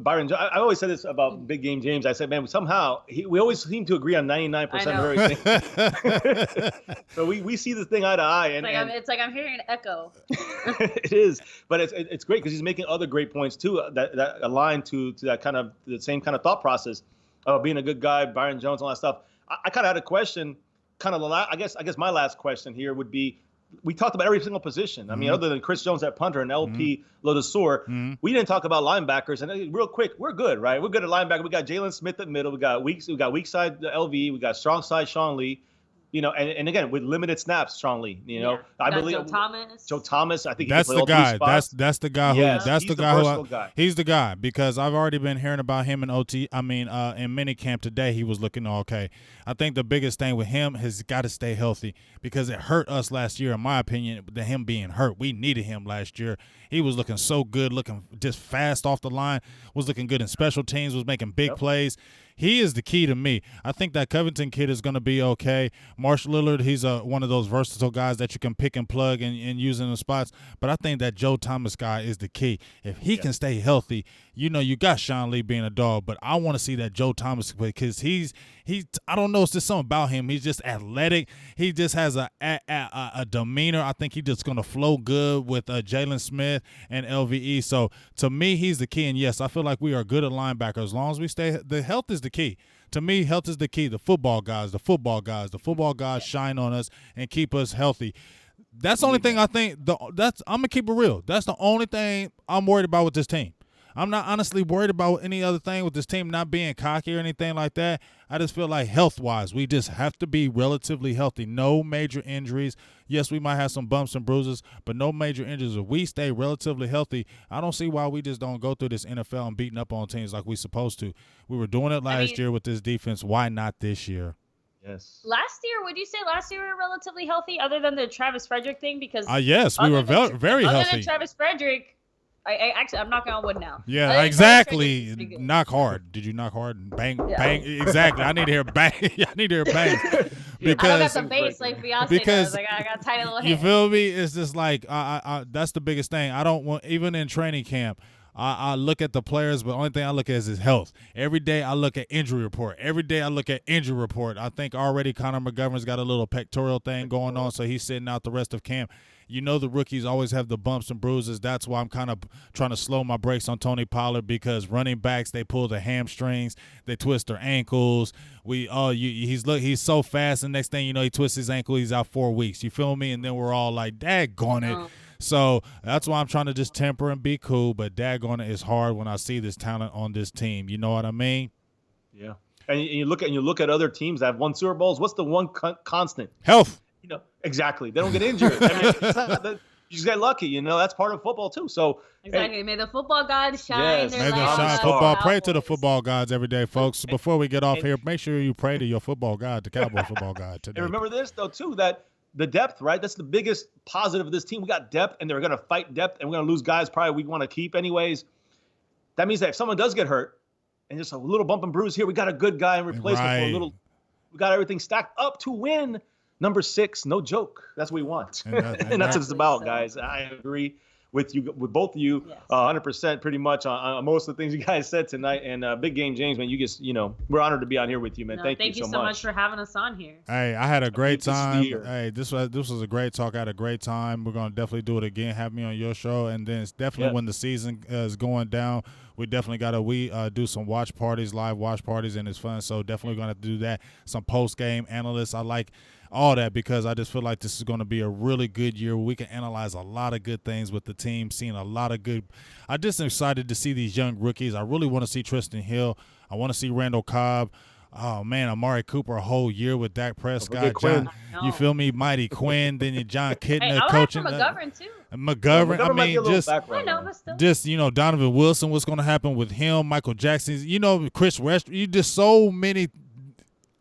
[SPEAKER 3] Byron, I always said this about Big Game James. I said, man, somehow we always seem to agree on 99% of everything. So we see this thing eye to eye.
[SPEAKER 4] It's like I'm hearing an echo.
[SPEAKER 3] It is, but it's great because he's making other great points too that align to that kind of the same kind of thought process of being a good guy, Byron Jones, all that stuff. I kind of had a question. I guess my last question here would be. We talked about every single position. I mean, other than Chris Jones at punter and LP Lodesor, we didn't talk about linebackers. And real quick, we're good, right? We're good at linebacker. We got Jalen Smith at middle. We got weak side LV. We got strong side Sean Lee. And again with limited snaps, Sean Lee. I believe Joe Thomas. I think
[SPEAKER 2] that's the guy. That's the guy. That's the guy. He's the guy because I've already been hearing about him in OT. I mean, in minicamp today, he was looking okay. I think the biggest thing with him has got to stay healthy because it hurt us last year, in my opinion. Him being hurt, we needed him last year. He was looking so good, looking just fast off the line. Was looking good in special teams. Was making big plays. He is the key to me. I think that Covington kid is going to be okay. Marshall Lillard, he's one of those versatile guys that you can pick and plug and use in the spots. But I think that Joe Thomas guy is the key. If he can stay healthy, you got Sean Lee being a dog, but I want to see that Joe Thomas because he's I don't know, it's just something about him. He's just athletic. He just has a demeanor. I think he's just going to flow good with Jalen Smith and LVE. So to me, he's the key. And yes, I feel like we are good at linebacker as long as we stay. The health is the key. To me, health is the key. The football guys shine on us and keep us healthy. That's the only thing I think. I'm gonna keep it real. That's the only thing I'm worried about with this team. I'm not honestly worried about any other thing with this team not being cocky or anything like that. I just feel like health-wise, we just have to be relatively healthy. No major injuries. Yes, we might have some bumps and bruises, but no major injuries. If we stay relatively healthy, I don't see why we just don't go through this NFL and beating up on teams like we're supposed to. We were doing it last year with this defense. Why not this year?
[SPEAKER 3] Yes.
[SPEAKER 4] Last year, would you say we were relatively healthy other than the Travis Frederick thing? Because
[SPEAKER 2] yes, we were very healthy.
[SPEAKER 4] Other than Travis Frederick, I'm knocking on wood now.
[SPEAKER 2] Yeah, exactly. Knock hard. Did you knock hard? Bang, bang. Exactly. I need to hear bang. I need to hear bang.
[SPEAKER 4] Because I don't got the bass like Beyonce does. I got tiny little hands.
[SPEAKER 2] You feel me? It's just like that's the biggest thing. I don't want, even in training camp, I look at the players, but the only thing I look at is his health. Every day I look at injury report. I think already Connor McGovern's got a little pectoral thing going on, so he's sitting out the rest of camp. The rookies always have the bumps and bruises. That's why I'm kind of trying to slow my brakes on Tony Pollard because running backs, they pull their hamstrings, they twist their ankles. He's so fast, and next thing you know, he twists his ankle, he's out 4 weeks. You feel me? And then we're all like, daggone it. So that's why I'm trying to just temper and be cool, but daggone it is hard when I see this talent on this team. You know what I mean?
[SPEAKER 3] Yeah. And you look at other teams that have won Super Bowls. What's the one constant?
[SPEAKER 2] Health.
[SPEAKER 3] Exactly. They don't get injured. You just get lucky. That's part of football too. So
[SPEAKER 4] exactly. Hey. May the football gods shine.
[SPEAKER 3] Yes.
[SPEAKER 4] Their
[SPEAKER 2] May they shine. Football. Pray to the football gods every day, folks. Before we get off here, make sure you pray to your football god, the Cowboy football god today.
[SPEAKER 3] And remember this though too, that the depth, right? That's the biggest positive of this team. We got depth, and they're going to fight depth, and we're going to lose guys probably we want to keep anyways. That means that if someone does get hurt, and just a little bump and bruise here, we got a good guy in replacement for a little. We got everything stacked up to win. Number 6, no joke. That's what we want. And that's what it's about, guys. I agree with both of you, 100% pretty much on most of the things you guys said tonight. And Big Game James, man, you just, we're honored to be on here with you, man. Thank you so much
[SPEAKER 4] for having us on here.
[SPEAKER 2] Hey, I had a great time. Hey, this was a great talk. I had a great time. We're going to definitely do it again. Have me on your show. And then it's definitely when the season is going down, we definitely got to do some watch parties, live watch parties, and it's fun. So definitely going to do that. Some post-game analysts. I like all that because I just feel like this is going to be a really good year where we can analyze a lot of good things with the team, seeing a lot of good. I'm just excited to see these young rookies. I really want to see Tristan Hill. I want to see Randall Cobb. Oh, man, Amari Cooper a whole year with Dak Prescott. You feel me? Mighty Quinn. Then you John Kittner coaching.
[SPEAKER 4] McGovern, too.
[SPEAKER 2] McGovern, I mean, just Donovan Wilson, what's going to happen with him, Michael Jackson, Chris West. You just so many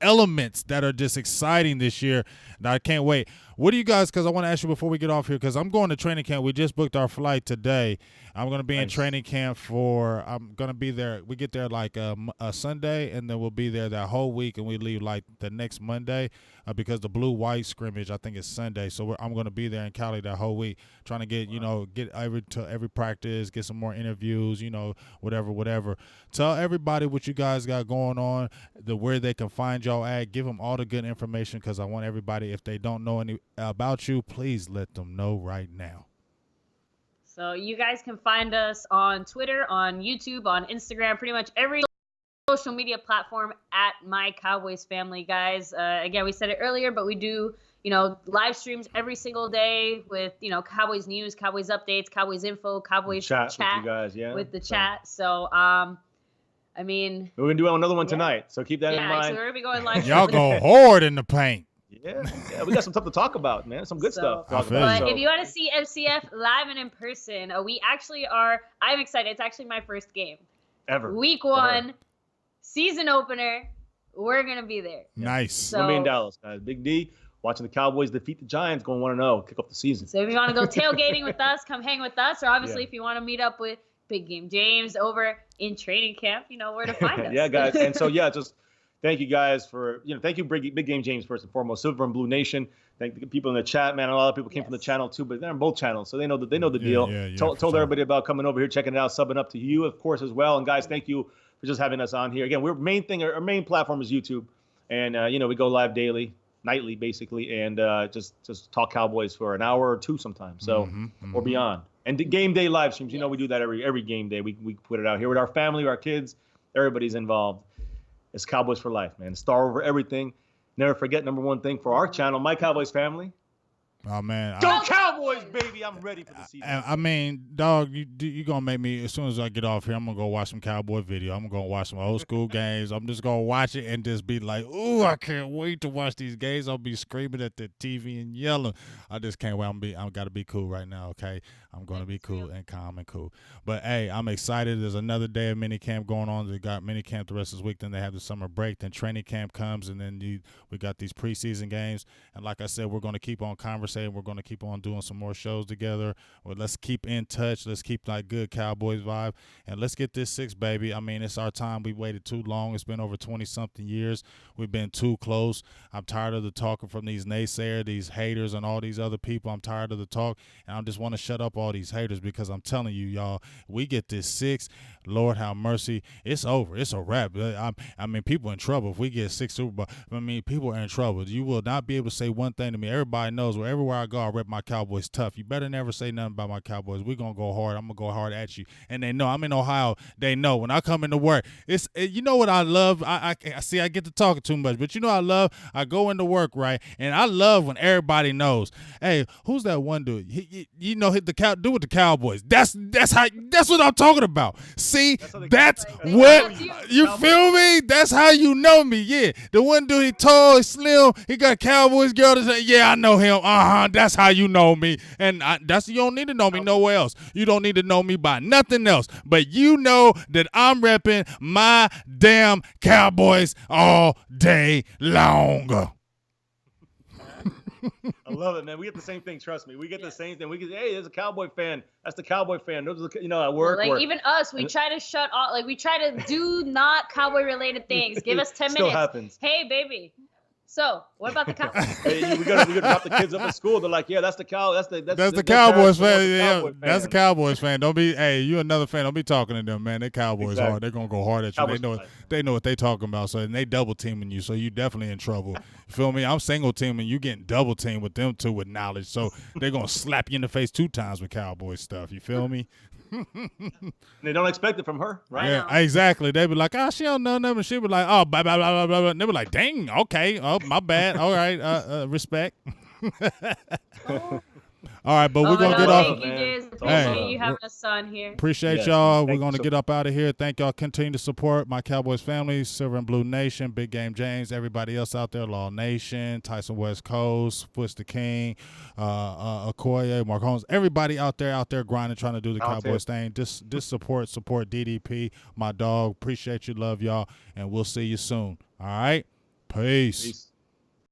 [SPEAKER 2] elements that are just exciting this year that I can't wait. What do you guys? Because I want to ask you before we get off here. Because I'm going to training camp. We just booked our flight today. I'm going to be in training camp for. I'm going to be there. We get there like a Sunday, and then we'll be there that whole week, and we leave like the next Monday because the blue-white scrimmage I think is Sunday. So I'm going to be there in Cali that whole week, trying to get get every practice, get some more interviews, whatever. Tell everybody what you guys got going on, where they can find y'all at. Give them all the good information because I want everybody, if they don't know any about you, please let them know right now.
[SPEAKER 4] So you guys can find us on Twitter, on YouTube, on Instagram, pretty much every social media platform at My Cowboys Family, guys. Again, we said it earlier, but we do, live streams every single day with, Cowboys news, Cowboys updates, Cowboys info, Cowboys chat
[SPEAKER 3] with you guys,
[SPEAKER 4] with the chat. So, we're
[SPEAKER 3] going to do another one tonight, so keep that in mind.
[SPEAKER 4] So we're going to be going live.
[SPEAKER 2] Y'all go hard in the paint.
[SPEAKER 3] Yeah, we got some stuff to talk about, man. Some good stuff.
[SPEAKER 4] But if you want to see MCF live and in person, we actually are. I'm excited. It's actually my first game.
[SPEAKER 3] Ever.
[SPEAKER 4] Week 1, season opener. We're going to be there.
[SPEAKER 2] Nice.
[SPEAKER 4] So,
[SPEAKER 3] we'll be in Dallas, guys. Big D, watching the Cowboys defeat the Giants, going 1-0, kick off the season.
[SPEAKER 4] So if you want to go tailgating with us, come hang with us. Or obviously, if you want to meet up with Big Game James over in training camp, you know where to find us.
[SPEAKER 3] Yeah, guys. And so, just thank you guys for, thank you, Big Game James, first and foremost, Silver and Blue Nation. Thank the people in the chat, man. A lot of people came from the channel too, but they're on both channels, so they know the deal. Told everybody about coming over here, checking it out, subbing up to you, of course, as well. And guys, thank you for just having us on here. Again, our main platform is YouTube, and we go live daily, nightly, basically, and just talk Cowboys for an hour or two sometimes, so or beyond. And the game day live streams, we do that every game day. We put it out here with our family, our kids, everybody's involved. It's Cowboys for life, man. Star over everything. Never forget, number one thing for our channel, My Cowboys Family.
[SPEAKER 2] Oh, man.
[SPEAKER 3] Go Cowboys, baby. I'm ready for the season.
[SPEAKER 2] I mean, dog, you going to make me, as soon as I get off here, I'm going to go watch some Cowboy video. I'm going to watch some old school games. I'm just going to watch it and just be like, ooh, I can't wait to watch these games. I'll be screaming at the TV and yelling. I just can't wait. I got to be cool right now, okay? I'm going to be cool and calm and cool. But, hey, I'm excited. There's another day of minicamp going on. They got minicamp the rest of this week. Then they have the summer break. Then training camp comes, and then we got these preseason games. And like I said, we're going to keep on conversating. We're going to keep on doing some more shows together. Well, let's keep in touch. Let's keep that good Cowboys vibe. And let's get this 6, baby. I mean, it's our time. We waited too long. It's been over 20-something years. We've been too close. I'm tired of the talking from these naysayers, these haters, and all these other people. I'm tired of the talk. And I just want to shut up all these haters because I'm telling you, y'all, we get this 6, Lord have mercy, it's over. It's a wrap. I mean, people in trouble. If we get 6 Super Bowl, I mean, people are in trouble. You will not be able to say one thing to me. Everybody knows everywhere I go, I rep my Cowboys tough. You better never say nothing about my Cowboys. We're going to go hard. I'm going to go hard at you. And they know. I'm in Ohio. They know. When I come into work, you know what I love? I see I get to talking too much, but you know I love? I go into work, right? And I love when everybody knows, hey, who's that one dude? Hit the Cowboys. That's what I'm talking about. See, that's what you feel me? That's how you know me. Yeah. The one dude, he tall, he slim, he got Cowboys girl to say, yeah, I know him. That's how you know me. And you don't need to know me nowhere else. You don't need to know me by nothing else. But you know that I'm repping my damn Cowboys all day long.
[SPEAKER 3] I love it, man. We get the same thing. Trust me. We get the same thing. We get, hey, there's a Cowboy fan. That's the Cowboy fan. Those are, at work.
[SPEAKER 4] Even us, we try to shut off. We try to do not Cowboy related things. Give us 10 minutes.
[SPEAKER 3] Still happens.
[SPEAKER 4] Hey, baby. So, what about the Cowboys?
[SPEAKER 3] Hey, we gotta drop the kids up at school. They're like, yeah, that's the Cowboys fan.
[SPEAKER 2] Yeah, that's the Cowboys fan. Don't be, hey, you another fan. Don't be talking to them, man. They Cowboys hard. They're gonna go hard at you. They know what they talking about. So and they double teaming you. So you definitely in trouble. You feel me? I'm single teaming. You getting double teamed with them too with knowledge. So they're gonna slap you in the face 2 times with Cowboy stuff. You feel me?
[SPEAKER 3] They don't expect it from her, right?
[SPEAKER 2] Yeah, exactly. They be like, she don't know nothing. She be like, blah, blah, blah, blah, blah. And they be like, dang, okay. Oh, my bad. All right. Respect. All right, but we're going to get off.
[SPEAKER 4] Thank you, Diz. Appreciate you having us on here.
[SPEAKER 2] Appreciate y'all. We're going to get up out of here. Thank y'all. Continue to support my Cowboys family, Silver and Blue Nation, Big Game James, everybody else out there, Law Nation, Tyson West Coast, Fwist the King, Okoye, Mark Holmes, everybody out there grinding, trying to do the Cowboys thing. Just support DDP, my dog. Appreciate you. Love y'all. And we'll see you soon. All right? Peace.